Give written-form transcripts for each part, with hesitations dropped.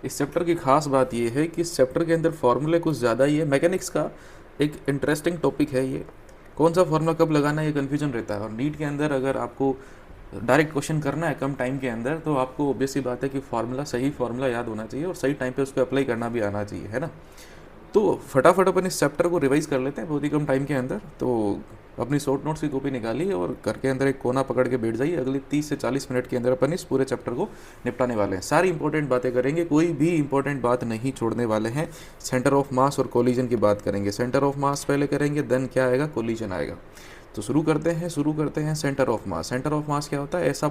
इस चैप्टर की खास बात ये है कि इस चैप्टर के अंदर फॉर्मूले कुछ ज़्यादा ही है। मैकेनिक्स का एक इंटरेस्टिंग टॉपिक है ये। कौन सा फार्मूला कब लगाना है ये कन्फ्यूजन रहता है, और नीट के अंदर अगर आपको डायरेक्ट क्वेश्चन करना है कम टाइम के अंदर, तो आपको ऑब्वियस सी बात है कि फार्मूला, सही फार्मूला याद होना चाहिए और सही टाइम पे उसको अप्लाई करना भी आना चाहिए, है ना। तो फटाफट अपन इस चैप्टर को रिवाइज कर लेते हैं बहुत ही कम टाइम के अंदर। तो अपनी शॉर्ट नोट्स की कॉपी निकालिए और घर के अंदर एक कोना पकड़ के बैठ जाइए। अगले 30 से 40 मिनट के अंदर अपन इस पूरे चैप्टर को निपटाने वाले हैं। सारी इंपॉर्टेंट बातें करेंगे, कोई भी इंपॉर्टेंट बात नहीं छोड़ने वाले हैं। सेंटर ऑफ मास और कोलिजन की बात करेंगे। सेंटर ऑफ मास पहले करेंगे, देन क्या आएगा, कोलिजन आएगा। तो शुरू करते हैं centre of mass. Centre of मास क्या होता है, ऐसा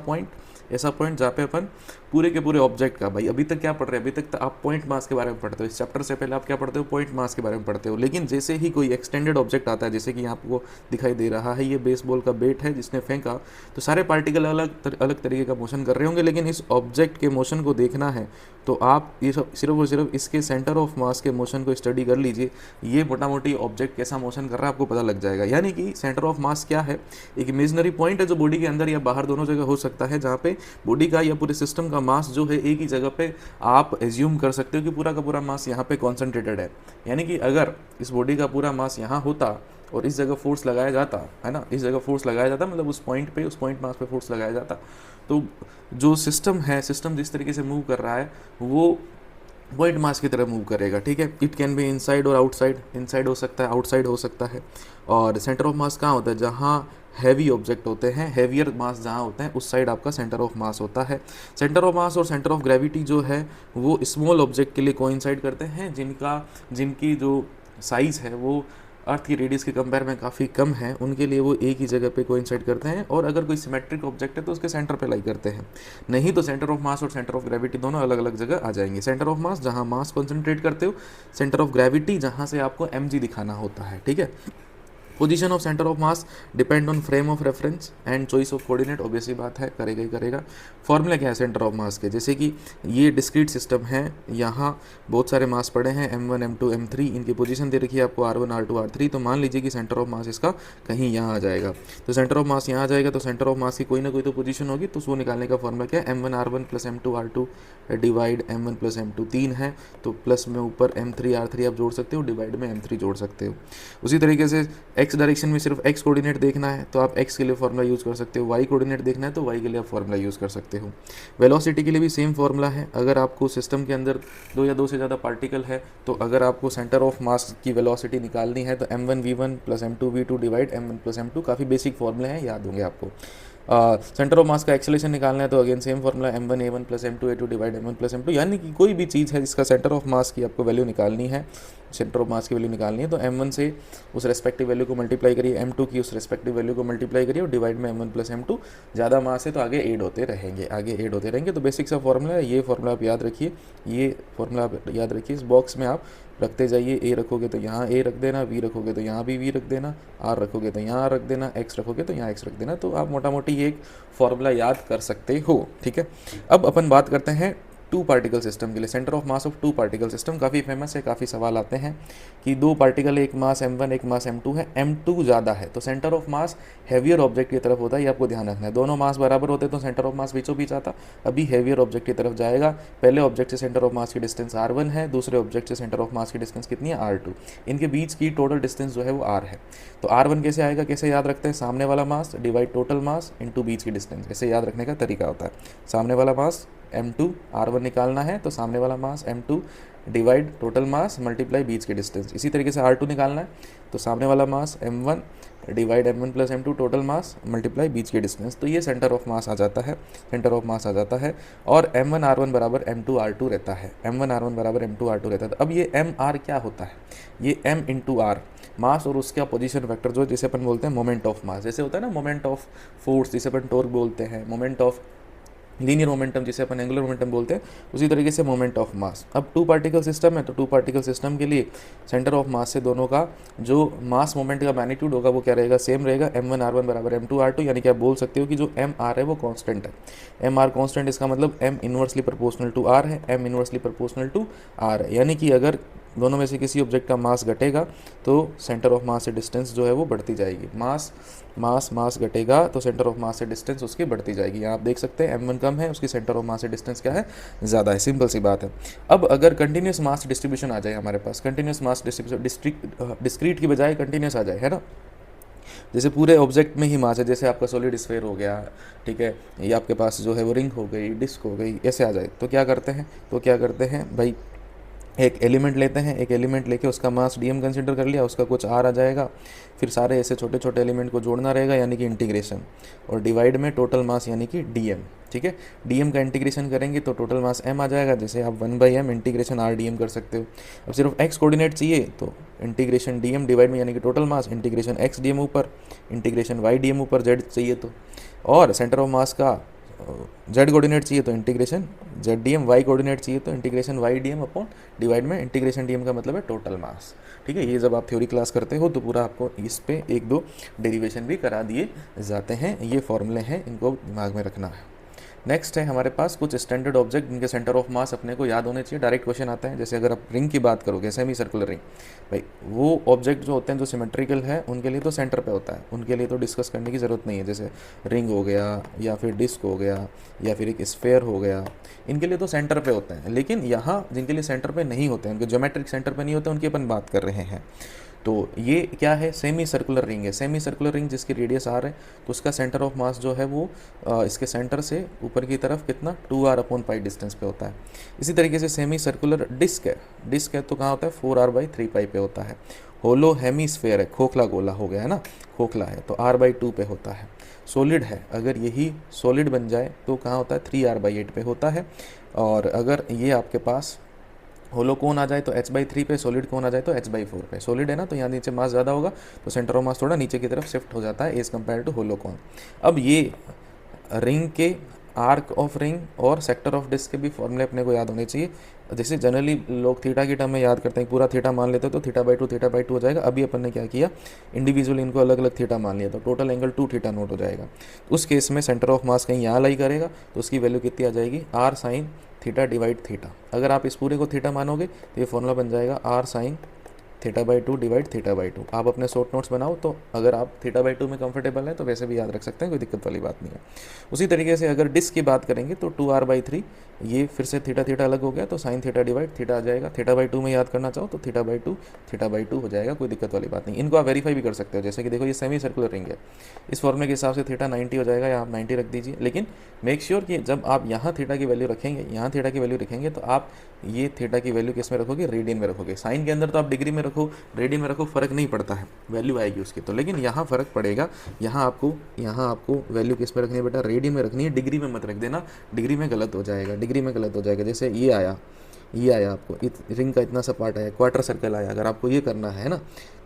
पॉइंट जहाँ पे अपन पूरे के पूरे ऑब्जेक्ट का, भाई अभी तक क्या पढ़ रहे हैं, अभी तक तो आप पॉइंट मास के बारे में पढ़ते हो। इस चैप्टर से पहले आप क्या पढ़ते हो, पॉइंट मास के बारे में पढ़ते हो। लेकिन जैसे ही कोई एक्सटेंडेड ऑब्जेक्ट आता है, जैसे कि यहाँ आपको दिखाई दे रहा है, ये बेसबॉल का बैट है जिसने फेंका, तो सारे पार्टिकल अलग तरीके का मोशन कर रहे होंगे, लेकिन इस ऑब्जेक्ट के मोशन को देखना है तो आप ये सब सिर्फ और सिर्फ इसके सेंटर ऑफ मास के मोशन को स्टडी कर लीजिए। ये मोटा मोटी ऑब्जेक्ट कैसा मोशन कर रहा है आपको पता लग जाएगा। यानी कि सेंटर ऑफ मास क्या है, एक इमेजिनरी पॉइंट है जो बॉडी के अंदर या बाहर दोनों जगह हो सकता है, जहाँ पे बॉडी का या पूरे सिस्टम का मास जो है एक ही जगह पे आप एज्यूम कर सकते हो कि पूरा का पूरा मास यहाँ पे कॉन्सेंट्रेटेड है। यानी कि अगर इस बॉडी का पूरा मास यहाँ होता और इस जगह फोर्स लगाया जाता है ना, इस जगह फोर्स लगाया जाता, मतलब उस पॉइंट मास पे फोर्स लगाया जाता, तो जो सिस्टम है, सिस्टम जिस तरीके से मूव कर रहा है वो पॉइंट मास की तरह मूव करेगा। ठीक है, इट कैन बी इनसाइड और आउटसाइड, इनसाइड हो सकता है, आउटसाइड हो सकता है। और सेंटर ऑफ मास कहाँ होता है, जहाँ हैवी ऑब्जेक्ट होते हैं, हैवियर मास जहाँ होते हैं उस साइड आपका सेंटर ऑफ मास होता है। सेंटर ऑफ मास और सेंटर ऑफ ग्रेविटी जो है वो स्मॉल ऑब्जेक्ट के लिए कोइंसाइड करते हैं, जिनकी जो साइज़ है वो अर्थ की रेडियस के कंपेयर में काफ़ी कम है, उनके लिए वो एक ही जगह पे कोइंसाइड करते हैं। और अगर कोई सिमेट्रिक ऑब्जेक्ट है तो उसके सेंटर पे लाई करते हैं। नहीं तो सेंटर ऑफ मास और सेंटर ऑफ ग्रेविटी दोनों अलग अलग जगह आ जाएंगे। सेंटर ऑफ मास जहाँ मास कॉन्सेंट्रेट करते हो, सेंटर ऑफ ग्रेविटी जहाँ से आपको mg दिखाना होता है। ठीक है, position of centre of mass depend on frame of reference and choice of coordinate, obviously बात है, करेगा ही करेगा। फॉर्मूला क्या है सेंटर ऑफ मास के, जैसे कि ये डिस्क्रीट सिस्टम है, यहाँ बहुत सारे मास पड़े हैं m1 m2 m3, इनकी पोजीशन दे रखी है आपको r1 r2 r3। तो मान लीजिए कि सेंटर ऑफ मास इसका कहीं यहाँ आ जाएगा, तो सेंटर ऑफ मास यहाँ आ जाएगा, तो सेंटर ऑफ मास की कोई ना कोई तो पोजीशन होगी। तो उसको निकालने का फॉर्मूला क्या है, m1 r1 plus m2 r2 divide m1 plus m2, 3 है तो प्लस में ऊपर m3 r3 आप जोड़ सकते हो, डिवाइड में m3 जोड़ सकते हो। उसी तरीके से एक्स डायरेक्शन में सिर्फ एक्स कोऑर्डिनेट देखना है तो आप एक्स के लिए फॉर्मूला यूज़ कर सकते हो, वाई कोऑर्डिनेट देखना है तो वाई के लिए आप फॉर्मूला यूज़ कर सकते हो। वेलोसिटी के लिए भी सेम फॉर्मूला है। अगर आपको सिस्टम के अंदर दो या दो से ज़्यादा पार्टिकल है तो अगर आपको सेंटर ऑफ मास की वेलोसिटी निकालनी है तो m1v1 plus m2v2 divide m1 plus m2, काफ़ी बेसिक फॉर्मूले हैं, याद होंगे आपको। सेंटर ऑफ मास का एक्सेलेरेशन निकालना है तो again same formula m1a1 plus m2a2 divide m1 plus m2। यानी कि कोई भी चीज़ है जिसका सेंटर ऑफ मास की आपको वैल्यू निकालनी है, सेंटर ऑफ मास की वैल्यू निकालनी है, तो m1 से उस रेस्पेक्टिव वैल्यू को मल्टीप्लाई करिए, m2 की उस रेस्पेक्टिव वैल्यू को मल्टीप्लाई करिए और डिवाइड में m1 प्लस m2। ज़्यादा मास है तो आगे ऐड होते रहेंगे। तो बेसिक सा फॉर्मूला है, ये फॉर्मूला आप याद रखिए, ये फॉर्मूला आप याद रखिए। इस बॉक्स में आप रखते जाइए, ए रखोगे तो यहाँ ए रख देना, वी रखोगे तो यहाँ भी वी रख देना, आर रखोगे तो यहाँ रख देना, एक्स रखोगे तो यहाँ एक्स रख देना। तो आप मोटा मोटी ये एक फॉर्मूला याद कर सकते हो। ठीक है, अब अपन बात करते हैं टू पार्टिकल सिस्टम के लिए। Centre of mass of two particle system काफ़ी फेमस है, काफ़ी सवाल आते हैं कि दो पार्टिकल, एक मास m1 एक मास m2 है, m2 ज़्यादा है तो centre of mass heavier object की तरफ होता है, ये आपको ध्यान रखना है। दोनों मास बराबर होते तो सेंटर ऑफ मास बीचों बीच आता, अभी हैवियर ऑब्जेक्ट की तरफ जाएगा। पहले ऑब्जेक्ट से सेंटर ऑफ मास की डिस्टेंस r1 है, दूसरे ऑब्जेक्ट से सेंटर ऑफ मास की डिस्टेंस कितनी है, r2। इनके बीच की टोटल डिस्टेंस जो है वो r है। तो r1 कैसे आएगा, कैसे याद रखते हैं, सामने वाला mass divide total mass into बीच की डिस्टेंस, ऐसे याद रखने का तरीका होता है। सामने वाला मास m2, r1 निकालना है तो सामने वाला mass m2 divide total mass multiply बीच के डिस्टेंस। इसी तरीके से r2 निकालना है तो सामने वाला mass m1 divide m1 plus m2 total mass multiply बीच के डिस्टेंस। तो ये सेंटर ऑफ मास आ जाता है, सेंटर ऑफ मास आ जाता है। और m1 r1 बराबर m2 r2 रहता है, m1 r1 बराबर m2 r2 रहता है। तो अब ये mr क्या होता है, ये m इंटू r, मास और उसका पोजीशन वेक्टर जो जिसे अपन बोलते हैं मोमेंट ऑफ मास। जैसे होता है ना मोमेंट ऑफ फोर्स जिसे अपन टॉर्क बोलते हैं, मोमेंट ऑफ लीनियर मोमेंटम जिसे अपन एंगुलर मोमेंटम बोलते हैं, उसी तरीके से मोमेंट ऑफ मास। अब टू पार्टिकल सिस्टम है तो टू पार्टिकल सिस्टम के लिए सेंटर ऑफ मास से दोनों का जो मास मोमेंट का मैग्नीट्यूड होगा वो क्या रहेगा, सेम रहेगा, m1 r1 बराबर m2 r2। यानी कि आप बोल सकते हो कि जो m r है वो कांस्टेंट है, m r कांस्टेंट, इसका मतलब m inversely proportional to r है, m inversely proportional to r है। यानी कि अगर दोनों में से किसी ऑब्जेक्ट का मास घटेगा तो सेंटर ऑफ मास से डिस्टेंस जो है वो बढ़ती जाएगी। मास मास मास घटेगा तो सेंटर ऑफ मास से डिस्टेंस उसकी बढ़ती जाएगी। यहाँ आप देख सकते हैं m1 कम है, उसकी सेंटर ऑफ मास से डिस्टेंस क्या है, ज़्यादा है। सिंपल सी बात है। अब अगर कंटिन्यूस मास डिस्ट्रीब्यूशन आ जाए हमारे पास, कंटिन्यूस मास डिस्ट्रीब्यूशन डिस्क्रीट की बजाय कंटिन्यूस आ जाए, है ना, जैसे पूरे ऑब्जेक्ट में ही मास है, जैसे आपका सॉलिड स्फीयर हो गया, ठीक है, ये आपके पास जो है वो रिंग हो गई, डिस्क हो गई, ऐसे आ जाए तो क्या करते हैं भाई, एक एलिमेंट लेते हैं, एक एलिमेंट लेके उसका मास डीएम कंसिडर कर लिया, उसका कुछ आर आ जाएगा, फिर सारे ऐसे छोटे छोटे एलिमेंट को जोड़ना रहेगा यानी कि इंटीग्रेशन, और डिवाइड में टोटल मास यानी कि डीएम, ठीक है। डीएम का इंटीग्रेशन करेंगे तो टोटल मास एम आ जाएगा, जैसे आप 1/m इंटीग्रेशन आर डीएम कर सकते हो। अब सिर्फ एक्स कोऑर्डिनेट चाहिए तो इंटीग्रेशन डीएम डिवाइड में यानी कि total mass, integration x DM ऊपर, इंटीग्रेशन वाई डीएम ऊपर, जेड चाहिए तो, और सेंटर ऑफ मास का जेड कोऑर्डिनेट चाहिए तो integration Z D M, Y coordinate चाहिए तो integration Y D M upon divide में इंटीग्रेशन डी एम का मतलब है टोटल मास, ठीक है। ये जब आप थ्योरी क्लास करते हो तो पूरा आपको इस पे 1-2 डेरिवेशन भी करा दिए जाते हैं। ये फॉर्मूले हैं, इनको दिमाग में रखना है। नेक्स्ट है हमारे पास कुछ स्टैंडर्ड ऑब्जेक्ट जिनके सेंटर ऑफ मास अपने को याद होने चाहिए। डायरेक्ट क्वेश्चन आता है, जैसे अगर आप रिंग की बात करोगे, सेमी सर्कुलर रिंग, भाई वो ऑब्जेक्ट जो होते हैं जो सिमेट्रिकल है उनके लिए तो सेंटर पे होता है, उनके लिए तो डिस्कस करने की ज़रूरत नहीं है। जैसे रिंग हो गया या फिर डिस्क हो गया या फिर एक स्फेयर हो गया, इनके लिए तो सेंटर पे होते हैं। लेकिन यहाँ जिनके लिए सेंटर पे नहीं होते हैं, उनके ज्योमेट्रिक सेंटर पे नहीं होते, उनकी अपन बात कर रहे हैं। तो ये क्या है, सेमी सर्कुलर रिंग है। सेमी सर्कुलर रिंग जिसकी रेडियस आर है तो उसका सेंटर ऑफ मास जो है वो इसके सेंटर से ऊपर की तरफ कितना 2r/π डिस्टेंस पे होता है। इसी तरीके से सेमी सर्कुलर डिस्क है तो कहाँ होता है 4r/3π पे होता है। होलो हेमीस्फेयर है, खोखला गोला हो गया है ना, खोखला है तो r/2 पे होता है। सॉलिड है, अगर यही सॉलिड बन जाए तो कहाँ होता है 3r/8 पे होता है। और अगर ये आपके पास होलो कोन आ जाए तो h/3 पे, सॉलिड कोन आ जाए तो h/4 पे। सॉलिड है ना तो यहाँ नीचे मास ज़्यादा होगा तो सेंटर ऑफ मास थोड़ा नीचे की तरफ शिफ्ट हो जाता है एज कम्पेयर टू होलो कोन। अब ये रिंग के आर्क ऑफ रिंग और सेक्टर ऑफ डिस्क के भी फॉर्मूले अपने को याद होने चाहिए। जैसे जनरली लोग थीटा की टर्म में याद करते हैं, पूरा थीटा मान लेते हैं तो थीटा/2 हो जाएगा। अभी अपन ने क्या किया, इंडिविजुअली इनको अलग अलग थीटा मान लिया तो टोटल एंगल 2θ0 हो जाएगा। उस केस में सेंटर ऑफ मास कहीं यहाँ लाई करेगा तो उसकी वैल्यू कितनी आ जाएगी, r sin theta divide theta. अगर आप इस पूरे को थीटा मानोगे तो ये फॉर्मूला बन जाएगा r sin θ/2 डिवाइड θ/2। आप अपने शॉर्ट नोट्स बनाओ तो अगर आप θ/2 में कंफर्टेबल है तो वैसे भी याद रख सकते हैं, कोई दिक्कत वाली बात नहीं है। उसी तरीके से अगर डिस्क की बात करेंगे तो 2r/3, ये फिर से थीटा अलग हो गया तो साइन थीटा डिवाइड थीटा आ जाएगा। θ/2 में याद करना चाहो तो θ/2 हो जाएगा, कोई दिक्कत वाली बात नहीं। इनको आप वेरीफाई भी कर सकते हो, जैसे कि देखो ये सेमी सर्कुलर रिंग है, इस फॉर्मूले के हिसाब से थीटा 90 हो जाएगा, या आप 90 रख दीजिए। लेकिन मेक श्योर कि जब आप यहाँ थीटा की वैल्यू रखेंगे, यहाँ थीटा की वैल्यू रखेंगे तो आप ये थीटा की वैल्यू किस में रखोगे, रेडियन में रखोगे। साइन के अंदर तो आप डिग्री में रखो, रेडियन में रखो, फ़र्क नहीं पड़ता है, वैल्यू आएगी उसकी तो। लेकिन यहाँ फ़र्क पड़ेगा, यहाँ आपको वैल्यू किस में रखनी है बेटा, रेडियन में रखनी है, डिग्री में मत रख देना, डिग्री में गलत हो जाएगा। जैसे ये आया आपको रिंग का इतना सा पार्ट आया, क्वार्टर सर्कल आया, अगर आपको ये करना है ना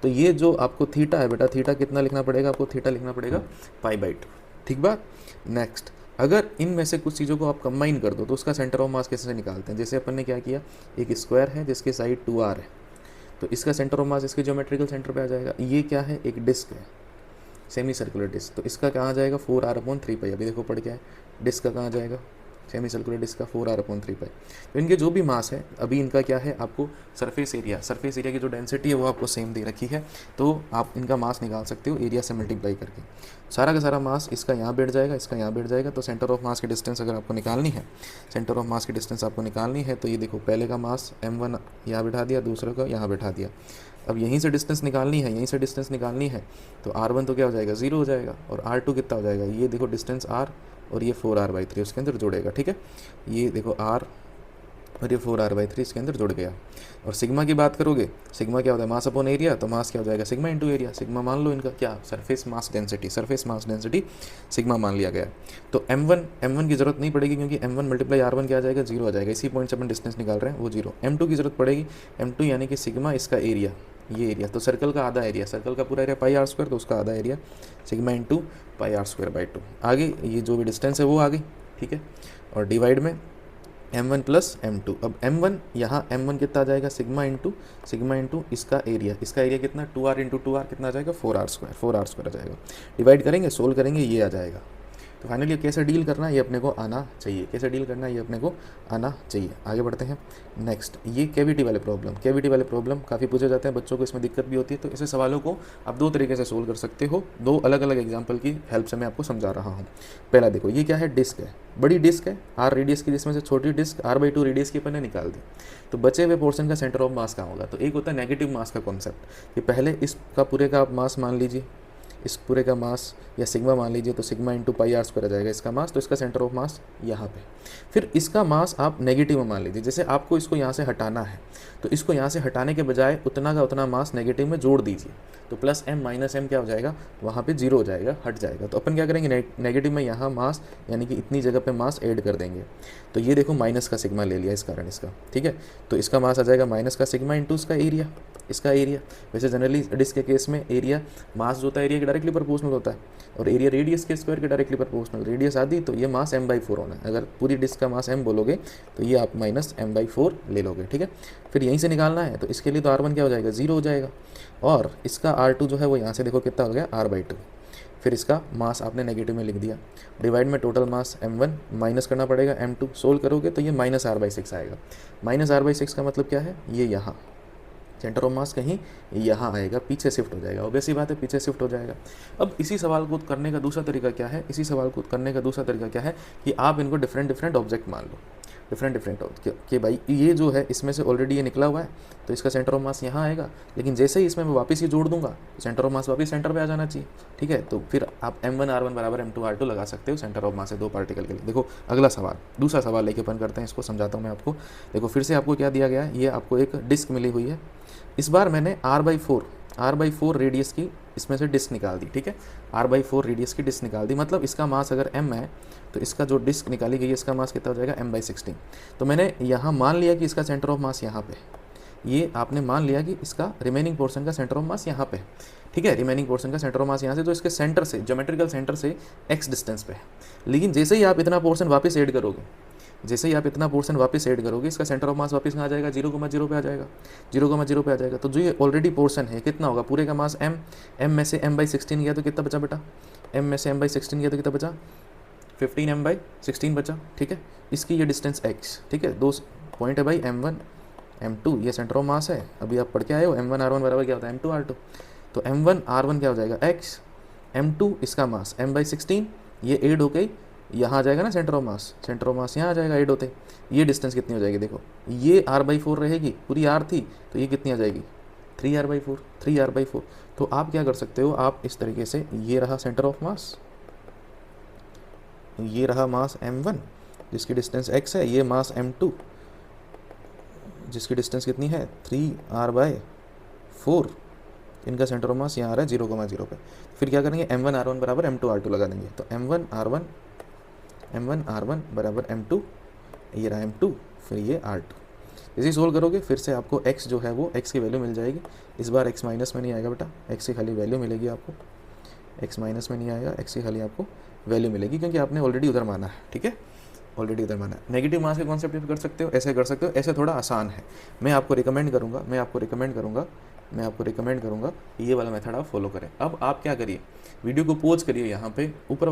तो ये जो आपको थीटा है बेटा, थीटा कितना लिखना पड़ेगा आपको, थीटा लिखना पड़ेगा π/2, ठीक बात। नेक्स्ट, अगर इनमें से कुछ चीज़ों को आप कंबाइन कर दो तो उसका सेंटर ऑफ मास कैसे निकालते हैं। जैसे अपन ने क्या किया, एक स्क्वायर है जिसकी साइड 2r है तो इसका सेंटर ऑफ मास इसके ज्योमेट्रिकल सेंटर पे आ जाएगा। ये क्या है, एक डिस्क है, सेमी सर्कुलर डिस्क, तो इसका कहाँ जाएगा 4r/3π। अभी देखो पढ़ क्या है, डिस्क का कहाँ जाएगा, सेमी सर्कुलर डिस्क का 4r/3π। तो इनके जो भी मास है, अभी इनका क्या है, आपको सरफेस एरिया की जो डेंसिटी है वो आपको सेम दे रखी है तो आप इनका मास निकाल सकते हो एरिया से मल्टीप्लाई करके। सारा का सारा मास इसका यहाँ बैठ जाएगा, इसका यहाँ बैठ जाएगा। तो सेंटर ऑफ मास की डिस्टेंस अगर आपको निकालनी है, तो ये देखो पहले का मास m1 यहाँ बैठा दिया, दूसरे का यहाँ बैठा दिया। अब यहीं से डिस्टेंस निकालनी है तो r1 तो क्या हो जाएगा 0 हो जाएगा, और r2 कितना हो जाएगा, ये देखो डिस्टेंस r और ये 4r/3 उसके अंदर जुड़ेगा, ठीक है। ये देखो r और ये 4r/3 इसके अंदर जुड़ गया। और सिग्मा की बात करोगे, सिग्मा क्या होता है, मास अपॉन एरिया, तो मास क्या हो जाएगा सिग्मा इंटू एरिया। सिग्मा मान लो इनका क्या, सरफेस मास डेंसिटी सिग्मा मान लिया गया। तो m1 की जरूरत नहीं पड़ेगी क्योंकि m1 मल्टीप्लाई r1 क्या आ जाएगा 0 आ जाएगा। इसी पॉइंट से अपन डिस्टेंस निकाल रहे हैं वो 0। m2 की जरूरत पड़ेगी, m2 यानी कि सिग्मा इसका एरिया, ये एरिया तो सर्कल का आधा एरिया, सर्कल का पूरा एरिया πr², तो उसका आधा एरिया सिग्मा इंटू πr²/2। आगे ये जो भी डिस्टेंस है वो आ गई, ठीक है। और डिवाइड में m1 प्लस m2। अब m1 यहाँ m1 कितना आ जाएगा सिग्मा इंटू इसका एरिया कितना 2r इंटू 2r कितना आ जाएगा 4r² आ जाएगा। डिवाइड करेंगे, सोल्व करेंगे, ये आ जाएगा तो फाइनली कैसे डील करना है ये अपने को आना चाहिए, कैसे डील करना है ये अपने को आना चाहिए। आगे बढ़ते हैं नेक्स्ट, ये कैविटी वाले प्रॉब्लम, कैविटी वाले प्रॉब्लम काफ़ी पूछे जाते हैं, बच्चों को इसमें दिक्कत भी होती है। तो ऐसे सवालों को आप दो तरीके से सोल्व कर सकते हो, दो अलग अलग एग्जाम्पल की हेल्प से मैं आपको समझा रहा हूँ। पहला देखो, ये क्या है, डिस्क है, बड़ी डिस्क है आर रेडियस की, जिसमें से छोटी डिस्क r/2 रेडियस की अपन ने निकाल दी। तो बचे हुए पोर्शन का सेंटर ऑफ मास कहाँ होगा, तो एक होता है नेगेटिव मास का कॉन्सेप्ट, कि पहले इसका पूरे का आप मास मान लीजिए, इस पूरे का मास या सिग्मा मान लीजिए, तो sigma into pi R square आ जाएगा इसका मास, तो इसका सेंटर ऑफ मास यहाँ पे। फिर इसका मास आप नेगेटिव में मान लीजिए, जैसे आपको इसको यहाँ से हटाना है, तो इसको यहाँ से हटाने के बजाय उतना का उतना मास नेगेटिव में जोड़ दीजिए, तो प्लस m माइनस m क्या हो जाएगा, वहाँ पे जीरो हो जाएगा, हट जाएगा। तो अपन क्या करेंगे, नेगेटिव में यहाँ मास यानी कि इतनी जगह पे मास ऐड कर देंगे। तो ये देखो माइनस का सिग्मा ले लिया इस कारण इसका, ठीक है। तो इसका मास आ जाएगा माइनस का सिग्मा इंटू इसका एरिया, इसका एरिया। वैसे जनरली डिस्क के केस में एरिया मास जो होता है एरिया के डायरेक्टली प्रोपोर्शनल होता है, और एरिया रेडियस के स्क्वायर के डायरेक्टली प्रोपोर्शनल। रेडियस आदि तो ये मास m/4 होना है, अगर पूरी डिस्क का मास m बोलोगे तो ये आप माइनस m/4 ले लोगे, ठीक है। फिर यहीं से निकालना है, तो इसके लिए तो r1 क्या हो जाएगा, 0 हो जाएगा, और इसका r2 जो है वो यहाँ से देखो कितना हो गया, r/2। फिर इसका मास आपने नेगेटिव में लिख दिया, डिवाइड में टोटल मास m1 माइनस करना पड़ेगा m2, सोल्व करोगे तो ये माइनस r/6 आएगा। माइनस r/6 का मतलब क्या है, ये यहाँ सेंटर ऑफ मास कहीं यहाँ आएगा, पीछे शिफ्ट हो जाएगा, ऑब्वियस सी बात है पीछे शिफ्ट हो जाएगा। अब इसी सवाल को करने का दूसरा तरीका क्या है, इसी सवाल को करने का दूसरा तरीका क्या है कि आप इनको डिफरेंट ऑब्जेक्ट मान लो, डिफरेंट कि भाई ये जो है इसमें से ऑलरेडी ये निकला हुआ है, तो इसका सेंटर ऑफ मास यहाँ आएगा, लेकिन जैसे ही इसमें मैं वापस ही जोड़ दूंगा तो सेंटर ऑफ मास वापस सेंटर पे आ जाना चाहिए, ठीक है। तो फिर आप m1r1 बराबर m2r2 लगा सकते हो सेंटर ऑफ मास है दो पार्टिकल के लिए। देखो अगला सवाल, दूसरा सवाल लेके अपन करते हैं, इसको समझाता हूँ मैं आपको। देखो फिर से आपको क्या दिया गया है, ये आपको एक डिस्क मिली हुई है, इस बार मैंने r/4 रेडियस की इसमें से डिस्क निकाल दी, ठीक है। r/4 रेडियस की डिस्क निकाल दी, मतलब इसका मास अगर m है तो इसका जो डिस्क निकाली गई है इसका मास कितना हो जाएगा, m/16। तो मैंने यहाँ मान लिया कि इसका सेंटर ऑफ मास यहाँ पे, ये आपने मान लिया कि इसका रिमेनिंग पोर्शन का सेंटर ऑफ मास यहाँ पे, ठीक है। रिमेनिंग पोर्शन का सेंटर ऑफ मास यहाँ से, तो इसके सेंटर से, ज्योमेट्रिकल सेंटर से x डिस्टेंस पे है। लेकिन जैसे ही आप इतना पोर्शन वापस ऐड करोगे, जैसे ही आप इतना पोर्शन वापस ऐड करोगे, इसका सेंटर ऑफ मास वापस कहाँ आ जाएगा, 0,0 पे आ जाएगा, 0,0 पे आ जाएगा। तो जो ये ऑलरेडी पोर्शन है कितना होगा, पूरे का मास m में से m/16 गया तो कितना बचा बेटा, m में से m/16 गया तो कितना बचा, 15 m/16 बचा, ठीक है। इसकी ये डिस्टेंस x, ठीक है, दो पॉइंट है भाई, m1 m2, ये सेंटर ऑफ मास है। अभी आप पढ़ के आए हो m1r1 बराबर क्या होता है, m2r2। तो m1r1 क्या हो जाएगा x, m2 इसका मास m/16, ये ऐड हो गई यहाँ आ जाएगा ना centre of mass, centre of मास यहाँ आ जाएगा ऐड होते। ये डिस्टेंस कितनी हो जाएगी, देखो ये r/4 रहेगी, पूरी r थी तो ये कितनी आ जाएगी, 3r/4। तो आप क्या कर सकते हो, आप इस तरीके से, ये रहा सेंटर ऑफ मास, ये रहा मास m1 जिसकी डिस्टेंस x है, ये मास m2 जिसकी डिस्टेंस कितनी है 3r/4, इनका सेंटर ऑफ मास यहाँ आ रहा है 0,0 पे। फिर क्या करेंगे, m1r1 बराबर m2r2 लगा देंगे, तो m1r1 बराबर m2, ये रहा m2, फिर ये r2। इसी सोल्व करोगे फिर से आपको x जो है वो x की वैल्यू मिल जाएगी। इस बार x माइनस में नहीं आएगा बेटा, x की खाली वैल्यू मिलेगी आपको, x माइनस में नहीं आएगा, x की खाली आपको वैल्यू मिलेगी, क्योंकि आपने ऑलरेडी उधर माना है, ठीक है, ऑलरेडी उधर माना है। नेगेटिव मास के कॉन्सेप्ट यूज कर सकते हो, ऐसे कर सकते हो, ऐसे थोड़ा आसान है। मैं आपको रिकमेंड करूँगा ये वाला मेथड आप फॉलो करें। अब आप क्या करिए, वीडियो को पॉज करिए, यहाँ पे ऊपर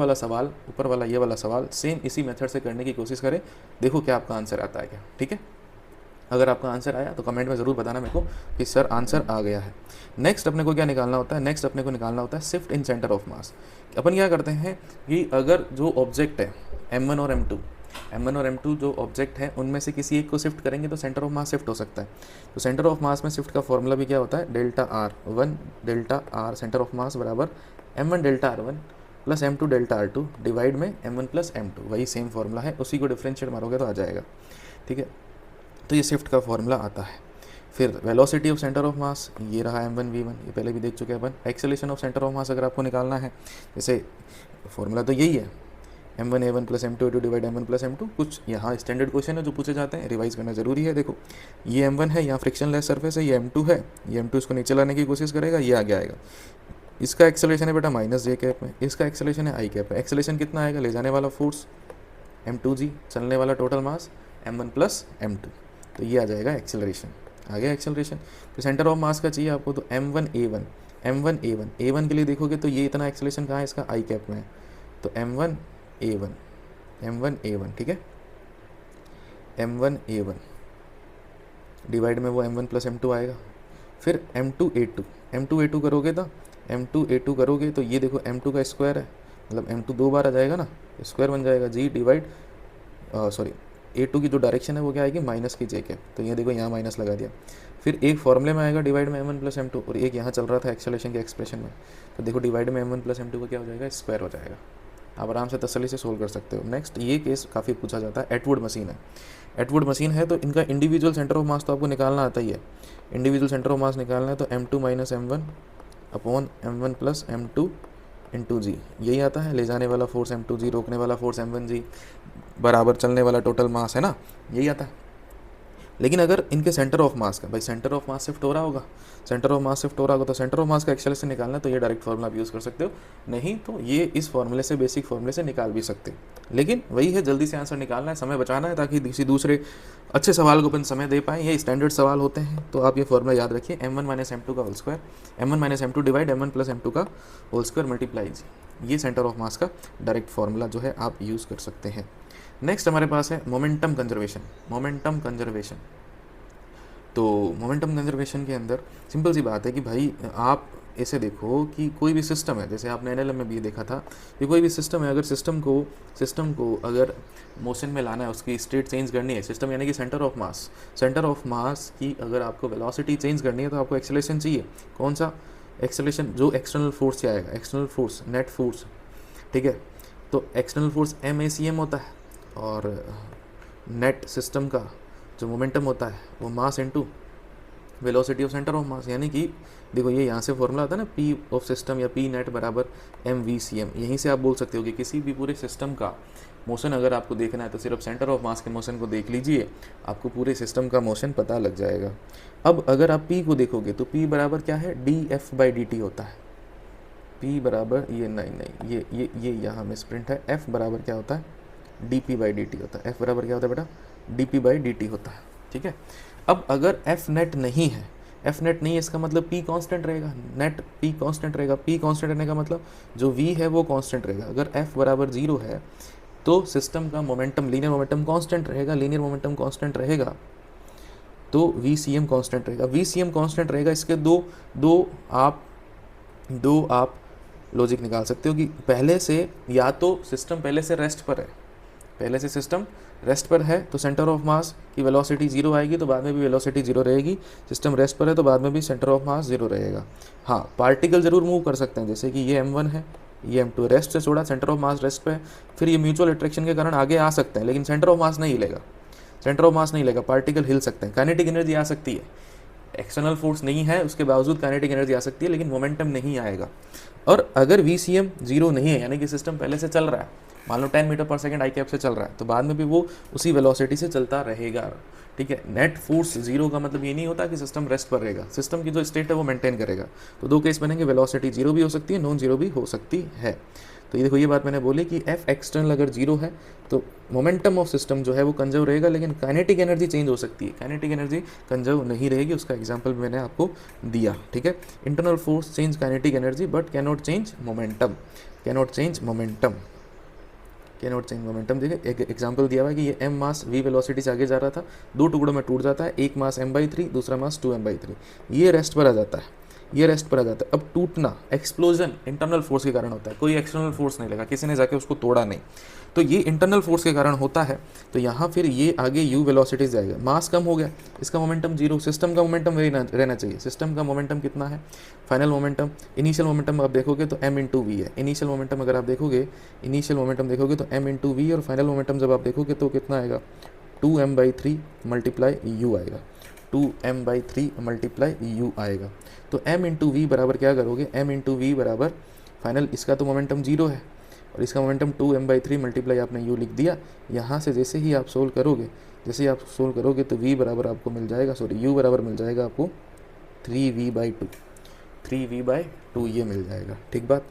वाला ये वाला सवाल सेम इसी मेथड से करने की कोशिश करें, देखो क्या आपका आंसर आता है क्या, ठीक है। अगर आपका आंसर आया तो कमेंट में ज़रूर बताना मेरे को कि सर आंसर आ गया है। नेक्स्ट अपने को क्या निकालना होता है, नेक्स्ट अपने को निकालना होता है shift in centre of mass. अपन क्या करते हैं कि अगर जो ऑब्जेक्ट है m1 और m2 जो ऑब्जेक्ट है उनमें से किसी एक को शिफ्ट करेंगे तो सेंटर ऑफ मास शिफ्ट हो सकता है। तो सेंटर ऑफ मास में शिफ्ट का फॉर्मूला भी क्या होता है, डेल्टा r सेंटर ऑफ मास बराबर m1 delta r1 plus m2 delta r2 divide में m1 प्लस m2, वही सेम फॉर्मूला है, उसी को डिफरेंशिएट मारोगे तो आ जाएगा, ठीक है। तो ये शिफ्ट का फॉर्मूला आता है। फिर वेलोसिटी ऑफ सेंटर ऑफ मास, ये रहा m1 v1, ये पहले भी देख चुके हैं अपन। Acceleration of centre of mass अगर आपको निकालना है, जैसे फॉर्मूला तो यही है, m1 a1 plus m2 a2 divide m1 plus m2। कुछ यहाँ स्टैंडर्ड क्वेश्चन है जो पूछे जाते हैं, रिवाइज करना जरूरी है। देखो ये m1 है, यहाँ फ्रिक्शन लेस सरफेस है, ये m2 है, ये m2 इसको नीचे लाने की कोशिश करेगा, ये आगे आएगा। इसका एक्सेलरेशन है बेटा माइनस j कैप में, इसका एक्सेलरेशन है i कैप में। एक्सेलरेशन कितना आएगा, ले जाने वाला फोर्स m2g, चलने वाला total mass m1 plus m2, तो ये आ जाएगा एक्सेलरेशन, आ गया एक्सेलरेशन। तो सेंटर ऑफ मास का चाहिए आपको, तो m1 a1 के लिए देखोगे तो ये इतना एक्सेलरेशन कहाँ है, इसका i कैप में है, तो m1 A1, M1 A1, ठीक है, M1A1 डिवाइड में वो M1 प्लस M2 आएगा, फिर M2A2, M2A2 करोगे तो M2A2 करोगे तो ये देखो M2 का स्क्वायर है, मतलब M2 दो बार आ जाएगा ना, स्क्वायर बन जाएगा G डिवाइड सॉरी A2 की जो डायरेक्शन है वो क्या आएगी माइनस की J के, तो ये देखो यहाँ माइनस लगा दिया, फिर एक फॉर्मूले में आएगा डिवाइड में M1 प्लस M2, और एक यहाँ चल रहा था एक्सेलरेशन के एक्सप्रेशन में, तो देखो डिवाइड में M1 प्लस M2 का क्या हो जाएगा, स्क्वायर हो जाएगा। आप आराम से तसल्ली से सोल्व कर सकते हो। नेक्स्ट ये केस काफ़ी पूछा जाता है, एटवुड मशीन है। एटवुड मशीन है तो इनका इंडिविजुअल सेंटर ऑफ मास तो आपको निकालना आता ही है, इंडिविजुअल सेंटर ऑफ मास निकालना है तो M2 minus M1 upon M1 plus M2 into G, यही आता है। ले जाने वाला फोर्स M2G, रोकने वाला फोर्स M1G, बराबर चलने वाला टोटल मास है ना, यही आता है। लेकिन अगर इनके सेंटर ऑफ मास का, भाई सेंटर ऑफ मास शिफ्ट हो रहा होगा, सेंटर ऑफ मास शिफ्ट हो रहा होगा तो सेंटर ऑफ मास का एक्सेलरेशन निकालना है तो ये डायरेक्ट फार्मूला आप यूज़ कर सकते हो, नहीं तो ये इस फार्मूले से, बेसिक फार्मूले से निकाल भी सकते हो। लेकिन वही है, जल्दी से आंसर निकालना है, समय बचाना है, ताकि किसी दूसरे अच्छे सवाल को अपन समय दे पाएँ। ये स्टैंडर्ड सवाल होते हैं, तो आप ये फार्मूला याद रखिए, M1 माइनस M2 का whole square, M1 minus M2 divide M1 plus M2 का होल स्क्वायर मल्टीप्लाई जी, ये सेंटर ऑफ मास का डायरेक्ट फार्मूला जो है आप यूज़ कर सकते हैं। नेक्स्ट हमारे पास है मोमेंटम कंजर्वेशन। मोमेंटम कंजर्वेशन, तो मोमेंटम कंजर्वेशन के अंदर सिंपल सी बात है कि भाई आप ऐसे देखो कि कोई भी सिस्टम है, जैसे आपने एनएलएम में भी देखा था कि कोई भी सिस्टम है, अगर सिस्टम को अगर मोशन में लाना है, उसकी स्टेट चेंज करनी है, सिस्टम यानी कि सेंटर ऑफ मास की अगर आपको वेलोसिटी चेंज करनी है तो आपको एक्सेलरेशन चाहिए। कौन सा एक्सेलरेशन? जो एक्सटर्नल फोर्स से आएगा, एक्सटर्नल फोर्स, नेट फोर्स, ठीक है। तो एक्सटर्नल फोर्स MACM होता है, और नेट सिस्टम का जो मोमेंटम होता है वो mass into velocity of centre of मास, यानी कि देखो ये यहाँ से फॉर्मूला आता है ना, P ऑफ सिस्टम या P नेट बराबर MVCM। यहीं से आप बोल सकते हो कि किसी भी पूरे सिस्टम का मोशन अगर आपको देखना है तो सिर्फ सेंटर ऑफ मास के मोशन को देख लीजिए, आपको पूरे सिस्टम का मोशन पता लग जाएगा। अब अगर आप P को देखोगे तो P बराबर क्या है, dF/dt होता है। P बराबर ये नहीं ये यहाँ में स्प्रिंट है, F बराबर क्या होता है, dP/dt होता है। F बराबर क्या होता है बेटा, dP/dt होता है, ठीक है। अब अगर F नेट नहीं है, F नेट नहीं है, इसका मतलब P कांस्टेंट रहेगा, नेट P कांस्टेंट रहेगा। P कांस्टेंट रहने का मतलब जो V है वो कांस्टेंट रहेगा। अगर F बराबर 0 है तो सिस्टम का मोमेंटम, लीनियर मोमेंटम कांस्टेंट रहेगा, लीनियर मोमेंटम कांस्टेंट रहेगा तो VCM कांस्टेंट रहेगा, VCM कांस्टेंट रहेगा। इसके दो आप लॉजिक निकाल सकते हो कि पहले से, या तो सिस्टम पहले से रेस्ट पर है, पहले से सिस्टम रेस्ट पर है तो सेंटर ऑफ मास की वेलोसिटी 0 आएगी, तो बाद में भी वेलोसिटी 0 रहेगी। सिस्टम रेस्ट पर है तो बाद में भी सेंटर ऑफ मास 0 रहेगा। हाँ, पार्टिकल जरूर मूव कर सकते हैं, जैसे कि ये M1 है, ये M2 रेस्ट से छोड़ा, सेंटर ऑफ मास रेस्ट पे है, फिर ये म्यूचुअल अट्रैक्शन के कारण आगे आ सकते हैं, लेकिन सेंटर ऑफ मास नहीं हिलेगा, सेंटर ऑफ मास नहीं हिलेगा, पार्टिकल हिल सकते हैं। काइनेटिक एनर्जी आ सकती है, एक्सटर्नल फोर्स नहीं है उसके बावजूद काइनेटिक एनर्जी आ सकती है, लेकिन मोमेंटम नहीं आएगा। और अगर VCM 0 नहीं है, यानी कि सिस्टम पहले से चल रहा है, मान लो 10 मीटर पर सेकंड आई कैप से चल रहा है, तो बाद में भी वो उसी वेलोसिटी से चलता रहेगा, ठीक है। नेट फोर्स 0 का मतलब ये नहीं होता कि सिस्टम रेस्ट पर रहेगा, सिस्टम की जो स्टेट है वो मेंटेन करेगा। तो दो केस बनेंगे, वेलोसिटी 0 भी हो सकती है, नॉन 0 भी हो सकती है। तो ये देखो, ये बात मैंने बोली कि F एक्सटर्नल अगर 0 है तो मोमेंटम ऑफ सिस्टम जो है वो कंजर्व रहेगा, लेकिन काइनेटिक एनर्जी चेंज हो सकती है, काइनेटिक एनर्जी कंजर्व नहीं रहेगी। उसका एग्जांपल मैंने आपको दिया, ठीक है। Internal force change kinetic energy but cannot change momentum, cannot change momentum, cannot change momentum. देखिए एक एग्जांपल दिया हुआ है कि ये M मास V वेलोसिटी से आगे जा रहा था, दो टुकड़ों में टूट जाता है, एक मास M/3, दूसरा मास 2M/3, ये रेस्ट पर आ जाता है, ये रेस्ट पर आ जाता है। अब टूटना, एक्सप्लोजन इंटरनल फोर्स के कारण होता है, कोई एक्सटर्नल फोर्स नहीं लगा, किसी ने जाके उसको तोड़ा नहीं, तो ये इंटरनल फोर्स के कारण होता है। तो यहाँ फिर ये आगे U वेलोसिटी जाएगा, मास कम हो गया, इसका मोमेंटम 0, सिस्टम का मोमेंटम रहना चाहिए। सिस्टम का मोमेंटम कितना है, फाइनल मोमेंटम, इनिशियल मोमेंटम आप देखोगे तो M/V है। इनिशियल मोमेंटम अगर आप देखोगे, इनिशियल मोमेंटम देखोगे तो M/V, और फाइनल मोमेंटम जब आप देखोगे तो कितना आएगा, 2M/3 मल्टीप्लाई U आएगा, 2M/3 मल्टीप्लाई U आएगा। तो M/V बराबर क्या करोगे, M/V बराबर फाइनल, इसका तो मोमेंटम 0 है और इसका मोमेंटम 2M/3 मल्टीप्लाई आपने U लिख दिया। यहाँ से जैसे ही आप सोल्व करोगे, तो V बराबर आपको मिल जाएगा, U बराबर मिल जाएगा आपको 3V/2, 3V/2 ये मिल जाएगा, ठीक बात।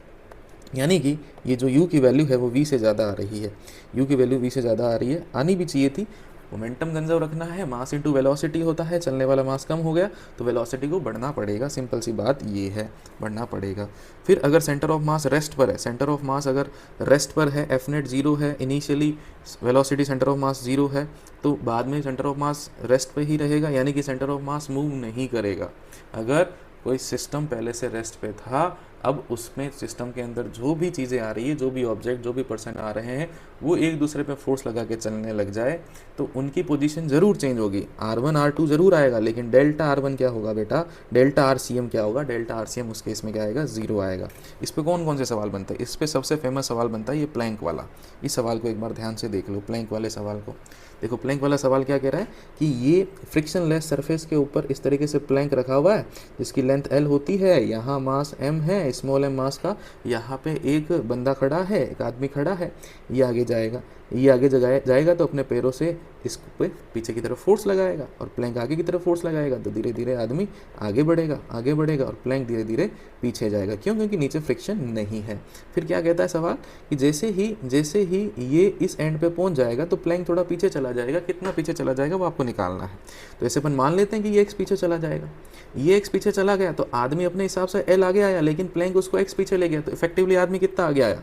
यानी कि ये जो U की वैल्यू है वो V से ज़्यादा आ रही है, U की वैल्यू V से ज़्यादा आ रही है, आनी भी चाहिए थी, मोमेंटम कंजर्व रखना है, मास इंटू वेलोसिटी होता है, चलने वाला मास कम हो गया तो वेलोसिटी को बढ़ना पड़ेगा, सिंपल सी बात ये है, बढ़ना पड़ेगा। फिर अगर सेंटर ऑफ मास रेस्ट पर है, सेंटर ऑफ मास अगर रेस्ट पर है, एफ नेट जीरो है, initially velocity centre of mass zero है, तो बाद में सेंटर ऑफ मास रेस्ट पे ही रहेगा, यानी कि सेंटर ऑफ मास मूव नहीं करेगा। अगर कोई सिस्टम पहले से रेस्ट पे था, अब उसमें सिस्टम के अंदर जो भी चीज़ें आ रही है, जो भी ऑब्जेक्ट, जो भी पर्सन आ रहे हैं, वो एक दूसरे पे फोर्स लगा के चलने लग जाए तो उनकी पोजीशन ज़रूर चेंज होगी। R1 R2 ज़रूर आएगा, लेकिन डेल्टा R1 क्या होगा बेटा, डेल्टा RCM क्या होगा, डेल्टा RCM उस केस में क्या आएगा, ज़ीरो आएगा। इस पर कौन कौन से सवाल बनते हैं, इस पर सबसे फेमस सवाल बनता है ये प्लैंक वाला। इस सवाल को एक बार ध्यान से देख लो, प्लैंक वाले सवाल को देखो। प्लैंक वाला सवाल क्या कह रहा है कि ये फ्रिक्शन लेस सरफेस के ऊपर इस तरीके से प्लैंक रखा हुआ है, जिसकी लेंथ L होती है, यहाँ मास M है, स्मॉल m मास का, यहाँ पे एक बंदा खड़ा है, एक आदमी खड़ा है, ये आगे जाएगा, ये आगे जाएगा तो अपने पैरों से इस पे पीछे की तरफ फोर्स लगाएगा, और प्लैंक आगे की तरफ फोर्स लगाएगा तो धीरे धीरे आदमी आगे बढ़ेगा और प्लैंक धीरे धीरे पीछे जाएगा। क्यों? क्योंकि नीचे फ्रिक्शन नहीं है। फिर क्या कहता है सवाल कि जैसे ही ये इस एंड पे पहुंच जाएगा तो प्लैंक थोड़ा पीछे चला जाएगा, कितना पीछे चला जाएगा वो आपको निकालना है। तो ऐसे अपन मान लेते हैं कि ये एक्स पीछे चला जाएगा, ये एक्स पीछे चला गया तो आदमी अपने हिसाब से एल आगे आया, लेकिन प्लैंक उसको एक्स पीछे ले गया, तो इफेक्टिवली आदमी कितना आगे आया,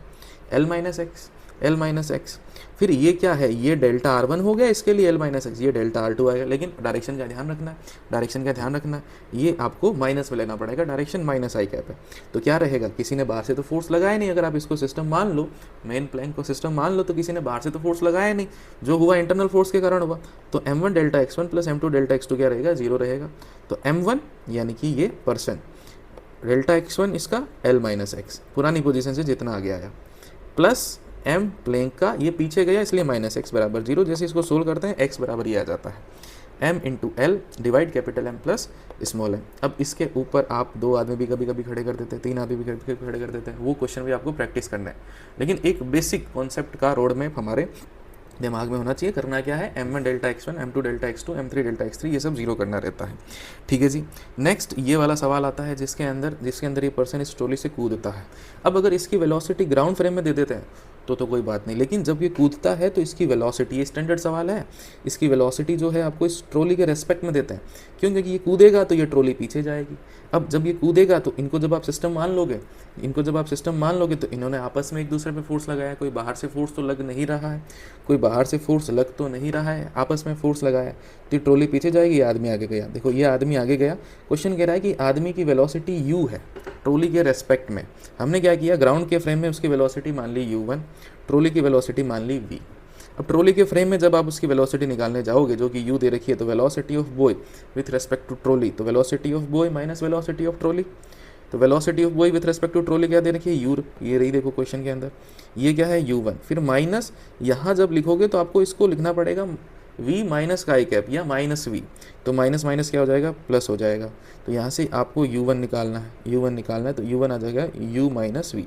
एल माइनस एक्स। फिर ये क्या है, ये डेल्टा R1 हो गया, इसके लिए L माइनस एक्स, ये डेल्टा R2 आएगा, लेकिन डायरेक्शन का ध्यान रखना है, ये आपको माइनस में लेना पड़ेगा, डायरेक्शन माइनस आई कैप है। तो क्या रहेगा, किसी ने बाहर से तो फोर्स लगाया नहीं, अगर आप इसको सिस्टम मान लो, मेन प्लैंक को सिस्टम मान लो, तो किसी ने बाहर से तो फोर्स लगाया नहीं, जो हुआ इंटरनल फोर्स के कारण हुआ। तो M1 delta x1 plus M2 delta x2 क्या रहेगा, जीरो रहेगा। तो M1 यानी कि ये पर्सन, डेल्टा x1 इसका L माइनस एक्स, पुरानी पोजीशन से जितना आगे आया, प्लस M प्लैंक का, ये पीछे गया इसलिए माइनस एक्स बराबर जीरो। जैसे इसको सोल्व करते हैं x बराबर ये आ जाता है M into L divide capital M plus small m। अब इसके ऊपर आप दो आदमी भी कभी कभी खड़े कर देते हैं, तीन आदमी भी कभी खड़े कर देते हैं, वो क्वेश्चन भी आपको प्रैक्टिस करना है, लेकिन एक बेसिक कॉन्सेप्ट का रोड मैप हमारे दिमाग में होना चाहिए। करना क्या है, M1 delta x1, M2 delta x2, M3 delta x3, ये सब जीरो करना रहता है। ठीक है जी। नेक्स्ट ये वाला सवाल आता है जिसके अंदर ये पर्सन इस ट्रॉली से कूदता है। अब अगर इसकी वेलोसिटी ग्राउंड फ्रेम में दे देते हैं तो कोई बात नहीं, लेकिन जब ये कूदता है तो इसकी वेलोसिटी, ये स्टैंडर्ड सवाल है, इसकी वेलोसिटी जो है आपको इस ट्रॉली के रेस्पेक्ट में देते हैं। क्यों? क्योंकि ये कूदेगा तो ये ट्रॉली पीछे जाएगी। अब जब ये कूदेगा तो इनको जब आप सिस्टम मान लोगे तो इन्होंने आपस में एक दूसरे पे फोर्स लगाया, कोई बाहर से फोर्स तो लग नहीं रहा है, आपस में फोर्स लगाया, तो ट्रॉली पीछे जाएगी, ये आदमी आगे गया। देखो ये आदमी आगे गया, क्वेश्चन कह रहा है कि आदमी की वेलोसिटी u है ट्रॉली के रेस्पेक्ट में। हमने क्या किया, ग्राउंड के फ्रेम में उसकी वेलोसिटी मान ली u1, ट्रॉली की वेलोसिटी मान ली v। अब ट्रॉली के फ्रेम में जब आप उसकी वेलोसिटी निकालने जाओगे, जो कि u दे रखी है, तो velocity of boy with respect to trolley, तो velocity of boy minus velocity of trolley, तो velocity of boy with respect to trolley क्या दे रखी है, u, ये रही देखो क्वेश्चन के अंदर, ये क्या है u1। फिर माइनस यहाँ जब लिखोगे तो आपको इसको लिखना पड़ेगा v माइनस का आई कैप या माइनस v, तो माइनस माइनस क्या हो जाएगा, प्लस हो जाएगा। तो यहाँ से आपको u1 निकालना है, तो u1 आ जाएगा u माइनस v,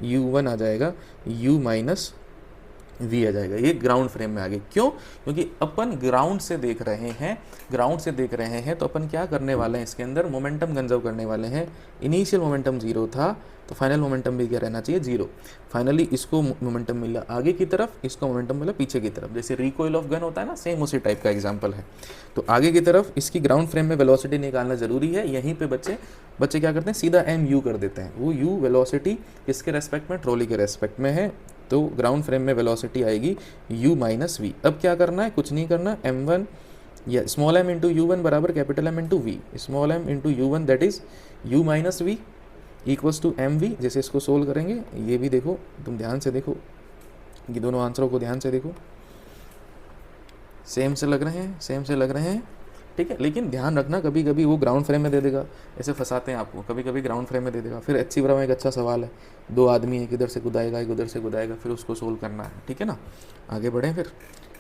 u1 आ जाएगा u माइनस v आ जाएगा। ये ग्राउंड फ्रेम में आ गई। क्यों? क्योंकि अपन ग्राउंड से देख रहे हैं, तो अपन क्या करने वाले हैं, इसके अंदर मोमेंटम कंजर्व करने वाले हैं। इनिशियल मोमेंटम जीरो था तो फाइनल मोमेंटम भी क्या रहना चाहिए, जीरो। फाइनली इसको मोमेंटम मिला आगे की तरफ, इसको मोमेंटम मिला पीछे की तरफ, जैसे रिकॉइल ऑफ गन होता है ना, सेम उसी टाइप का एग्जांपल है। तो आगे की तरफ इसकी ग्राउंड फ्रेम में वेलोसिटी निकालना जरूरी है। यहीं पे बच्चे क्या करते हैं, सीधा mu कर देते हैं। वो u वेलोसिटी किसके रेस्पेक्ट में, ट्रॉली के रेस्पेक्ट में है, तो ग्राउंड फ्रेम में वेलोसिटी आएगी u माइनस v। अब क्या करना है, कुछ नहीं करना, m1 या स्मॉल m इंटू u1 बराबर capital M into v, small m into u1 that is u minus v equals to mv। जैसे इसको सोल्व करेंगे, ये भी देखो, तुम ध्यान से देखो, ये दोनों आंसरों को ध्यान से देखो, सेम से लग रहे हैं, ठीक है। लेकिन ध्यान रखना, कभी कभी वो ग्राउंड फ्रेम में दे देगा, ऐसे फंसाते हैं आपको, कभी कभी ग्राउंड फ्रेम में दे देगा। फिर अच्छी बराबर एक अच्छा सवाल है, दो आदमी एक इधर से कुदाएगा, एक उधर से कुदाएगा, फिर उसको सोल्व करना है, ठीक है ना। आगे बढ़ें फिर।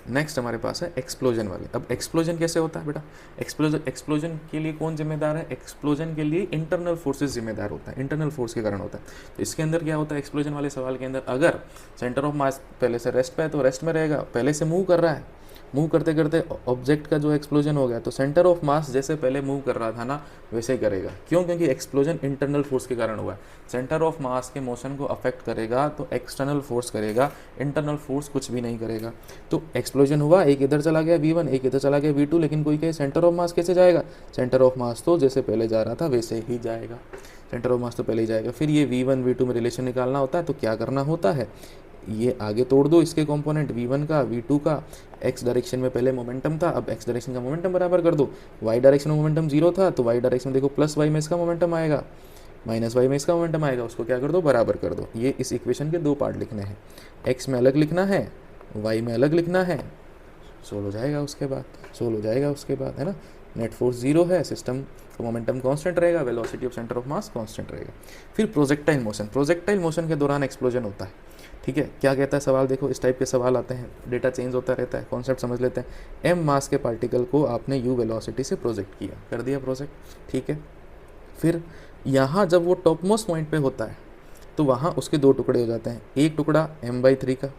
नेक्स्ट हमारे पास है एक्सप्लोजन वाले। अब एक्सप्लोजन कैसे होता है बेटा, एक्सप्लोजन के लिए कौन जिम्मेदार है, एक्सप्लोजन के लिए इंटरनल फोर्सेस जिम्मेदार होता है, इंटरनल फोर्स के कारण होता है। तो इसके अंदर क्या होता है, एक्सप्लोजन वाले सवाल के अंदर, अगर सेंटर ऑफ मास पहले से रेस्ट पे है तो रेस्ट में रहेगा, पहले से मूव कर रहा है मूव करते करते ऑब्जेक्ट का जो एक्सप्लोजन हो गया, तो सेंटर ऑफ मास जैसे पहले मूव कर रहा था ना वैसे ही करेगा। क्यों? क्योंकि एक्सप्लोजन इंटरनल फोर्स के कारण हुआ है। सेंटर ऑफ मास के मोशन को अफेक्ट करेगा तो एक्सटर्नल फोर्स करेगा, इंटरनल फोर्स कुछ भी नहीं करेगा। तो एक्सप्लोजन हुआ, एक इधर चला गया V1, एक इधर चला गया V2, लेकिन कोई कहे सेंटर ऑफ मास कैसे जाएगा? सेंटर ऑफ मास तो जैसे पहले जा रहा था वैसे ही जाएगा, सेंटर ऑफ मास तो पहले ही जाएगा। फिर ये V1 V2 में रिलेशन निकालना होता है, तो क्या करना होता है, ये आगे तोड़ दो इसके कंपोनेंट V1 का V2 का, x डायरेक्शन में पहले मोमेंटम था, अब x डायरेक्शन का मोमेंटम बराबर कर दो। y डायरेक्शन में मोमेंटम 0 था, तो y डायरेक्शन में देखो प्लस y में इसका मोमेंटम आएगा, माइनस y में इसका मोमेंटम आएगा, उसको क्या कर दो, बराबर कर दो। ये इस इक्वेशन के दो पार्ट लिखने हैं, x में अलग लिखना है, y में अलग लिखना है, सोल्व हो जाएगा उसके बाद, सोल्व हो जाएगा उसके बाद, है ना। नेट फोर्स 0 है, सिस्टम का मोमेंटम कांस्टेंट रहेगा, velocity of centre of mass constant रहेगा। फिर प्रोजेक्टाइल मोशन, प्रोजेक्टाइल मोशन के दौरान एक्सप्लोजन होता है, ठीक है। क्या कहता है सवाल, देखो इस टाइप के सवाल आते हैं, डेटा चेंज होता रहता है, कॉन्सेप्ट समझ लेते हैं। m मास के पार्टिकल को आपने u वेलोसिटी से प्रोजेक्ट किया, कर दिया प्रोजेक्ट, ठीक है। फिर यहाँ जब वो टॉप मोस्ट पॉइंट पे होता है तो वहाँ उसके दो टुकड़े हो जाते हैं, एक टुकड़ा m/3 का,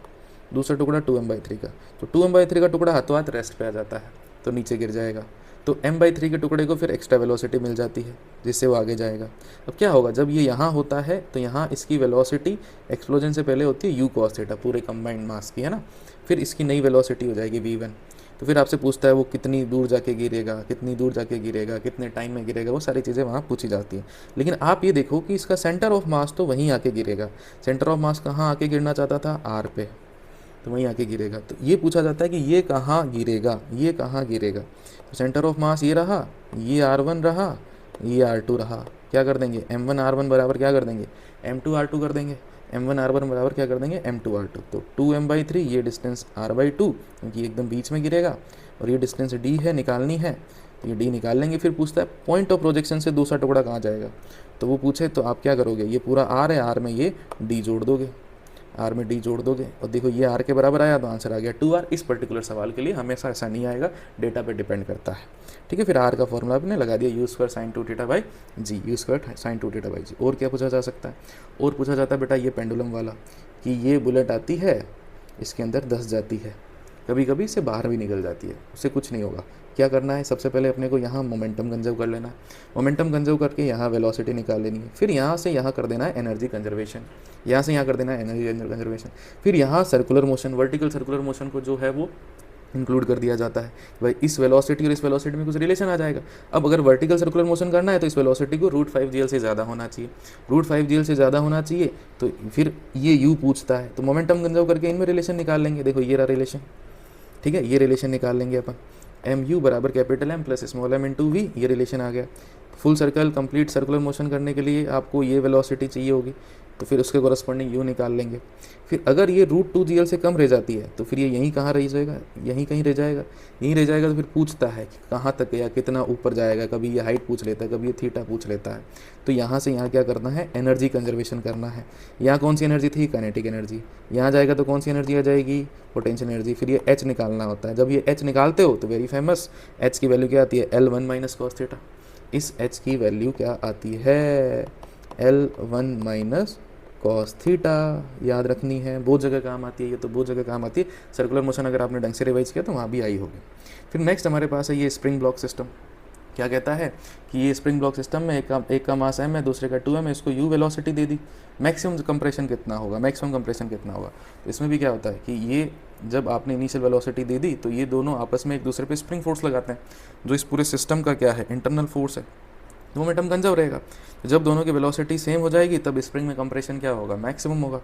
दूसरा टुकड़ा 2m/3 का। तो 2m/3 का टुकड़ा हाथों हाथ रेस्ट पे आ जाता है तो नीचे गिर जाएगा, तो m/3 के टुकड़े को फिर एक्स्ट्रा वेलोसिटी मिल जाती है जिससे वो आगे जाएगा। अब क्या होगा, जब ये यहाँ होता है तो यहाँ इसकी वेलोसिटी एक्सप्लोजन से पहले होती है u cos थीटा, पूरे कंबाइंड मास की, है ना। फिर इसकी नई वेलोसिटी हो जाएगी v1। तो फिर आपसे पूछता है वो कितनी दूर जाके गिरेगा, कितनी दूर जाके गिरेगा, कितने टाइम में गिरेगा, वो सारी चीज़ें वहाँ पूछी जाती हैं। लेकिन आप ये देखो कि इसका सेंटर ऑफ मास तो वहीं आके गिरेगा। सेंटर ऑफ मास कहाँ आके गिरना चाहता था, r पे, तो वहीं आके गिरेगा। तो ये पूछा जाता है कि ये कहाँ गिरेगा, ये कहाँ गिरेगा। तो सेंटर ऑफ मास ये रहा, ये r1 रहा, ये r2 रहा। क्या कर देंगे, m1 r1 बराबर क्या कर देंगे, m2 r2 कर देंगे। m1 r1 बराबर क्या कर देंगे, m2 r2। तो 2m/3, ये डिस्टेंस r/2 क्योंकि एकदम बीच में गिरेगा, और ये डिस्टेंस d है, निकालनी है, तो ये d निकाल लेंगे। फिर पूछता है पॉइंट ऑफ प्रोजेक्शन से दूसरा टुकड़ा कहाँ जाएगा, तो वो पूछे तो आप क्या करोगे, ये पूरा r है, r में ये d जोड़ दोगे, r में d जोड़ दोगे, और देखो ये r के बराबर आया तो आंसर आ गया 2r। इस पर्टिकुलर सवाल के लिए हमेशा ऐसा नहीं आएगा, डेटा पे डिपेंड करता है, ठीक है। फिर r का फॉर्मूला आपने लगा दिया, u² sin 2θ/g, u² sin 2θ/g। और क्या पूछा जा सकता है, और पूछा जाता है बेटा ये पेंडुलम वाला, कि ये बुलेट आती है, इसके अंदर धंस जाती है, कभी कभी इससे बाहर भी निकल जाती है, उससे कुछ नहीं होगा। क्या करना है, सबसे पहले अपने को यहाँ मोमेंटम कंजर्व कर लेना है, मोमेंटम कंजर्व करके यहाँ वेलोसिटी निकाल लेनी है। फिर यहाँ से यहाँ कर देना है एनर्जी कंजर्वेशन, यहाँ से यहाँ कर देना है एनर्जी कंजर्वेशन। फिर यहाँ circular motion, vertical circular motion को जो है वो इंक्लूड कर दिया जाता है, भाई इस वेलोसिटी और इस वेलोसिटी में कुछ रिलेशन आ जाएगा। अब अगर वर्टिकल सर्कुलर मोशन करना है तो इस वेलोसिटी को √5gl से ज़्यादा होना चाहिए, √5gl से ज़्यादा होना चाहिए। तो फिर ये u पूछता है, तो मोमेंटम कंजर्व करके इनमें रिलेशन निकाल लेंगे। देखो ये रहा रिलेशन, ठीक है, ये रिलेशन निकाल लेंगे अपन, mu बराबर capital M plus small m into v, ये रिलेशन आ गया। Full circle complete circular motion करने के लिए आपको ये वेलोसिटी चाहिए होगी, तो फिर उसके कॉरस्पॉन्डिंग u निकाल लेंगे। फिर अगर ये √2gl से कम रह जाती है तो फिर ये यहीं कहाँ रह जाएगा, यहीं कहीं रह जाएगा, यहीं रह जाएगा। तो फिर पूछता है कि कहाँ तक या कितना ऊपर जाएगा, कभी ये हाइट पूछ लेता है, कभी ये थीटा पूछ लेता है। तो यहाँ से यहाँ क्या करना है, एनर्जी कंजर्वेशन करना है। यहाँ कौन सी एनर्जी थी, काइनेटिक एनर्जी, यहाँ जाएगा तो कौन सी एनर्जी आ जाएगी, पोटेंशियल एनर्जी। फिर ये h निकालना होता है, जब ये h निकालते हो तो वेरी फेमस h की वैल्यू क्या आती है, L1 - cos थीटा। इस h की वैल्यू क्या आती है, L1 - cos थीटा, याद रखनी है, बहुत जगह काम आती है ये, तो बहुत जगह काम आती है। सर्कुलर मोशन अगर आपने ढंग से रिवाइज किया तो वहाँ भी आई होगी। फिर नेक्स्ट हमारे पास है ये स्प्रिंग ब्लॉक सिस्टम। क्या कहता है कि ये स्प्रिंग ब्लॉक सिस्टम में एक का मास m है, दूसरे का 2m है, इसको u वेलोसिटी दे दी, मैक्सिमम कंप्रेशन कितना होगा, मैक्सिमम कंप्रेशन कितना होगा। तो इसमें भी क्या होता है कि ये जब आपने इनिशियल वेलोसिटी दे दी तो ये दोनों आपस में एक दूसरे पे स्प्रिंग फोर्स लगाते हैं, जो इस पूरे सिस्टम का क्या है, इंटरनल फोर्स है। मोमेंटम कंजर्व रहेगा। तो जब दोनों की वेलोसिटी सेम हो जाएगी तब स्प्रिंग में कंप्रेशन क्या होगा, मैक्सिमम होगा।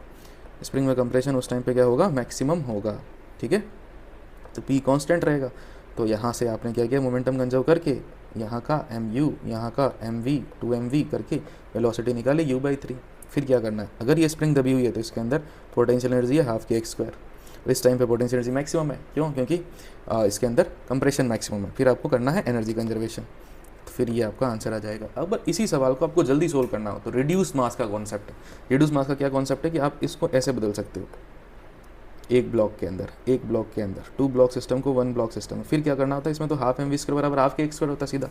स्प्रिंग में कंप्रेशन उस टाइम पे क्या होगा, मैक्सिमम होगा, ठीक है। तो p कांस्टेंट रहेगा। तो यहाँ से आपने क्या किया, मोमेंटम कंजर्व करके यहाँ का mu, यहाँ का mv, 2mv करके वेलोसिटी निकाली u/3। फिर क्या करना है, अगर ये स्प्रिंग दबी हुई है तो इसके अंदर पोटेंशियल एनर्जी है ½ और इस टाइम पे पोटेंशियल एनर्जी मैक्सिमम है, क्यों, क्योंकि इसके अंदर कंप्रेशन मैक्सिमम है। फिर आपको करना है एनर्जी कंजर्वेशन, तो फिर ये आपका आंसर आ जाएगा। अब इसी सवाल को आपको जल्दी सोल्व करना हो तो रिड्यूस मास का कॉन्सेप्ट है। रिड्यूस मास का क्या कॉन्सेप्ट है कि आप इसको ऐसे बदल सकते हो, एक ब्लॉक के अंदर 2 ब्लॉक सिस्टम को 1 ब्लॉक सिस्टम में फिर क्या करना होता है, इसमें तो हाफ एम वी स्क्वायर बराबर हाफ के एक्स स्क्वायर होता है सीधा।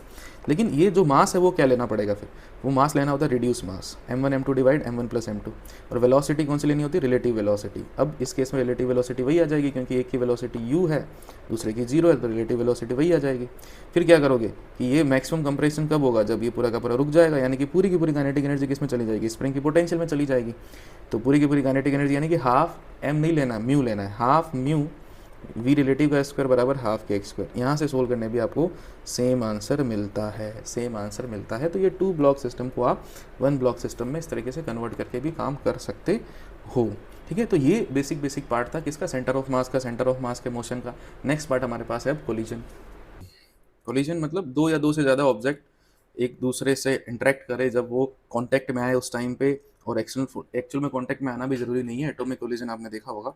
लेकिन ये जो मास है वो क्या लेना पड़ेगा, फिर वो मास लेना होता है reduce mass, m1 m2 divide m1 plus m2। और वेलोसिटी कौन सी लेनी होती है, रिलेटिव वेलोसिटी। अब इस केस में रिलेटिव वेलोसिटी वही आ जाएगी, क्योंकि एक की वेलोसिटी u है दूसरे की 0 है, तो रिलेटिव वेलोसिटी वही आ जाएगी। फिर क्या करोगे कि ये मैक्सिमम कंप्रेशन कब होगा, जब ये पूरा का पूरा रुक जाएगा, यानी कि पूरी की पूरी काइनेटिक एनर्जी किस में चली जाएगी, स्प्रिंग की पोटेंशियल में चली जाएगी। तो पूरी की पूरी काइनेटिक एनर्जी यानी कि हाफ एम नहीं लेना, म्यू लेना है, हाफ म्यू वी रिलेटिव का स्क्वायर बराबर हाफ के एक्स स्क्वायर। यहाँ से सोल्व करने भी आपको सेम आंसर मिलता है, सेम आंसर मिलता है। तो ये 2 ब्लॉक सिस्टम को आप 1 ब्लॉक सिस्टम में इस तरीके से कन्वर्ट करके भी काम कर सकते हो। ठीक है, तो ये बेसिक पार्ट था किसका, सेंटर ऑफ मास का, सेंटर ऑफ मास के मोशन का। नेक्स्ट पार्ट हमारे पास है अब कोलिजन। कोलिजन मतलब दो या दो से ज़्यादा ऑब्जेक्ट एक दूसरे से इंटरेक्ट करे जब वो कांटेक्ट में आए उस टाइम पे, और एक्चुअल में कांटेक्ट में आना भी ज़रूरी नहीं है, एटॉमिक कोलिजन आपने देखा होगा।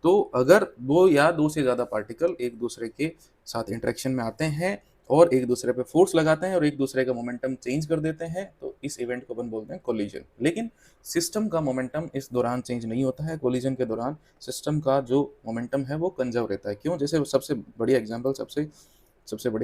तो अगर दो या दो से ज़्यादा पार्टिकल एक दूसरे के साथ इंटरेक्शन में आते हैं और एक दूसरे पे फोर्स लगाते हैं और एक दूसरे का मोमेंटम चेंज कर देते हैं, तो इस इवेंट को अपन बोलते हैं कोलिजन। लेकिन सिस्टम का मोमेंटम इस दौरान चेंज नहीं होता है, कोलिजन के दौरान सिस्टम का जो मोमेंटम है वो कंजर्व रहता है। क्यों, जैसे सबसे बढ़िया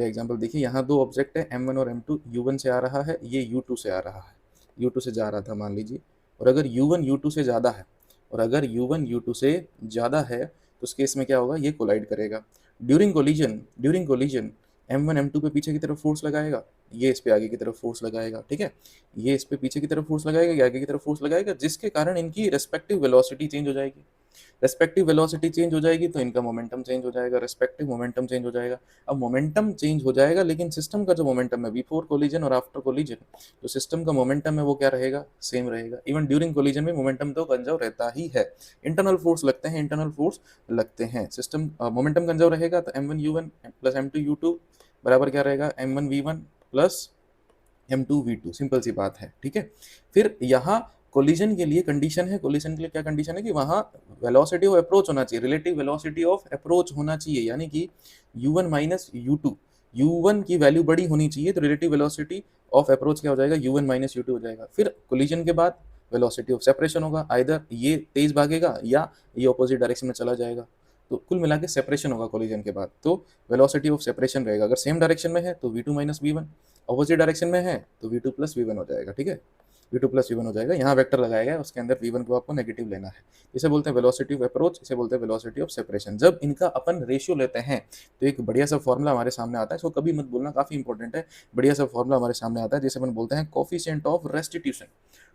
एग्जांपल देखिए, यहाँ दो ऑब्जेक्ट है m1 और m2, u1 से आ रहा है, ये u2 से आ रहा है, u2 से जा रहा था मान लीजिए। और अगर u1 u2 से ज़्यादा है, और अगर u1 u2 से ज़्यादा है तो उस केस में क्या होगा, ये कोलाइड करेगा। ड्यूरिंग कोलिजन m1 m2 पे पीछे की तरफ फोर्स लगाएगा, ये इस पे आगे की तरफ फोर्स लगाएगा। ठीक है, ये इस पे पीछे की तरफ फोर्स लगाएगा, ये आगे की तरफ फोर्स लगाएगा, जिसके कारण इनकी रेस्पेक्टिव वेलोसिटी चेंज हो जाएगी। रेस्पेक्टिव वेलोसिटी चेंज हो जाएगी तो इनका मोमेंटम चेंज हो जाएगा, रेस्पेक्टिव मोमेंटम चेंज हो जाएगा। अब मोमेंटम चेंज हो जाएगा, लेकिन सिस्टम का जो मोमेंटम है बिफोर कोलिजन और आफ्टर कोलिजन, जो सिस्टम का मोमेंटम है वो क्या रहेगा, सेम रहेगा। इवन ड्यूरिंग कोलिजन में मोमेंटम तो कंजर्व रहता ही है, इंटरनल फोर्स लगते हैं, सिस्टम मोमेंटम कंजर्व रहेगा। तो m1u1 प्लस m2u2 बराबर क्या रहेगा, m1v1 प्लस m2v2, सिंपल सी बात है। ठीक है, फिर यहाँ कोलिजन के लिए कंडीशन है, कोलिजन के लिए क्या कंडीशन है कि वहाँ वेलोसिटी ऑफ अप्रोच होना चाहिए, रिलेटिव वेलोसिटी ऑफ अप्रोच होना चाहिए, यानी कि u1 माइनस u2, u1 की वैल्यू बड़ी होनी चाहिए, तो रिलेटिव वेलोसिटी ऑफ अप्रोच क्या हो जाएगा, u1 माइनस u2 हो जाएगा। फिर कोलिजन के बाद वेलोसिटी ऑफ सेपरेशन होगा, आइदर ये तेज भागेगा या ये ऑपोजिट डायरेक्शन में चला जाएगा। तो कुल मिला के सेपरेशन होगा कोलिजन के बाद, तो वेलोसिटी ऑफ सेपरेशन रहेगा। अगर सेम डायरेक्शन में है तो v2 minus v1, opposite direction में है तो v2 प्लस v1 हो जाएगा। ठीक है, v2 प्लस v1 हो जाएगा, यहाँ वेक्टर लगाया गया है, उसके अंदर v1 को आपको नेगेटिव लेना है। इसे बोलते हैं वेलोसिटी ऑफ अप्रोच, इसे बोलते हैं वेलोसिटी ऑफ सेपरेशन। जब इनका अपन रेशियो लेते हैं तो एक बढ़िया सा फॉर्मूला हमारे सामने आता है, इसको कभी मत बोलना, काफी इंपॉर्टेंट है। बढ़िया सा फॉर्मूला हमारे सामने आता है जिसे अपन बोलते हैं coefficient of restitution.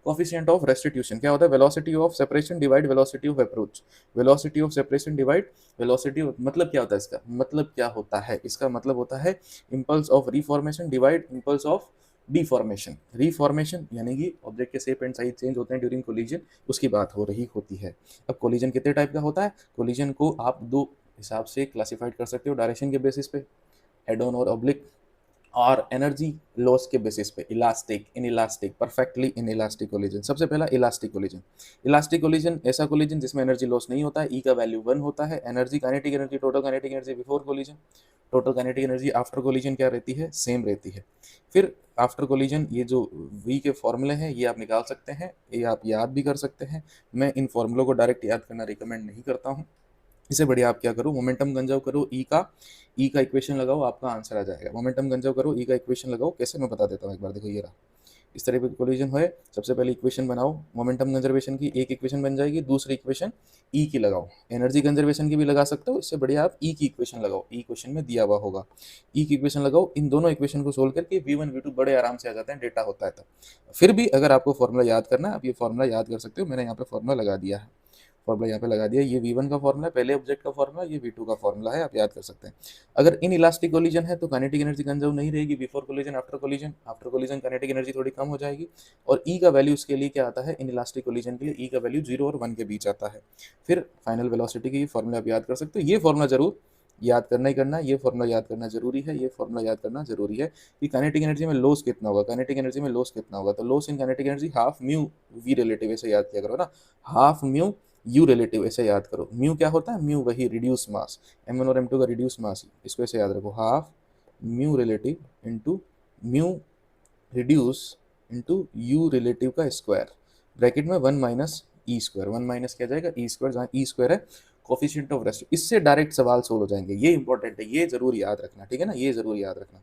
Coefficient of restitution क्या होता है, velocity of separation divide velocity of approach, velocity of separation divide velocity of, मतलब क्या होता है इसका, मतलब क्या होता है, इसका मतलब होता है impulse of reformation divide impulse of deformation. Reformation यानी कि ऑब्जेक्ट के शेप एंड साइज चेंज होते हैं ड्यूरिंग कोलिजन, उसकी बात हो रही होती है। अब कोलिजन कितने टाइप का होता है, कोलिजन को आप दो हिसाब से क्लासिफाइड कर सकते हो, डायरेक्शन के बेसिस पे हेड ऑन और ऑब्लिक, और एनर्जी लॉस के बेसिस पे elastic, in elastic, perfectly in elastic collision. सबसे पहला इलास्टिक कोलिजन। इलास्टिक कोलिजन ऐसा कोलिजन जिसमें एनर्जी लॉस नहीं होता है, ई का वैल्यू 1 होता है। Energy, kinetic energy, total kinetic energy before collision, total kinetic energy after collision क्या रहती है, सेम रहती है। फिर आफ्टर कोलिजन ये जो वी के फॉर्मूले हैं ये आप निकाल सकते हैं, ये आप याद भी कर सकते हैं। मैं इन फॉर्मूलों को डायरेक्ट याद करना रिकमेंड नहीं करता हूँ, इससे बढ़िया आप क्या करो, मोमेंटम कंजर्व करो, ई का इक्वेशन लगाओ, आपका आंसर आ जाएगा। मोमेंटम कंजर्व करो, ई का इक्वेशन लगाओ, कैसे मैं बता देता हूँ एक बार, देखो ये रहा। इस तरह की कोलिजन है, सबसे पहले इक्वेशन बनाओ मोमेंटम कंजर्वेशन की, एक इक्वेशन बन जाएगी, दूसरी इक्वेशन ई की लगाओ, एनर्जी कंजर्वेशन की भी लगा सकते हो, इससे बढ़िया आप ई की इक्वेशन लगाओ, ई क्वेश्चन में दिया हुआ होगा, ई की इक्वेशन लगाओ। इन दोनों इक्वेशन को सोल्व करके v1 v2 बड़े आराम से आ जाते हैं, डेटा होता है तब। फिर भी अगर आपको फॉर्मूला याद करना है, आप ये फॉर्मूला याद कर सकते हो, मैंने यहाँ पे फॉर्मूला लगा दिया है, फॉर्मूला यहाँ पे लगा दिया। ये v1 का फॉर्मूला है, पहले ऑब्जेक्ट का फॉर्मूला, ये v2 का फॉर्मूला है, आप याद कर सकते हैं। अगर इन इलास्टिक कोलिजन है तो काइनेटिक एनर्जी कंजर्व नहीं रहेगी before collision, after collision kinetic energy थोड़ी कम हो जाएगी। और ई का वैल्यू इसके लिए क्या आता है, इन इलास्टिक कोलिजन के लिए ई का वैल्यू 0 और 1 के बीच आता है। फिर फाइनल वेलोसिटी की फॉर्मूला आप याद कर सकते हो, ये फॉर्मूला जरूर याद करना ही करना, ये फॉर्मूला याद करना जरूरी है, ये फॉर्मूला याद करना जरूरी है कि काइनेटिक एनर्जी में लॉस कितना होगा, काइनेटिक एनर्जी में लॉस कितना होगा। तो loss in kinetic energy half mu V relative, ऐसे याद किया करो ना, हाफ म्यू यू रिलेटिव, ऐसे याद करो। म्यू क्या होता है, म्यू वही रिड्यूस मास, m1 और m2 का रिड्यूस मास, इसको ऐसे याद रखो, half mu relative into mu reduce into you relative का स्क्वायर, ब्रैकेट में 1 माइनस ई स्क्वायर, 1 माइनस क्या जाएगा ई स्क्वायर, जहाँ ई स्क्वायर है कोफिशिएंट ऑफ रेस्ट, इससे डायरेक्ट सवाल सोल्व हो जाएंगे। ये इंपॉर्टेंट है, ये जरूर याद रखना, ठीक है ना, ये जरूर याद रखना।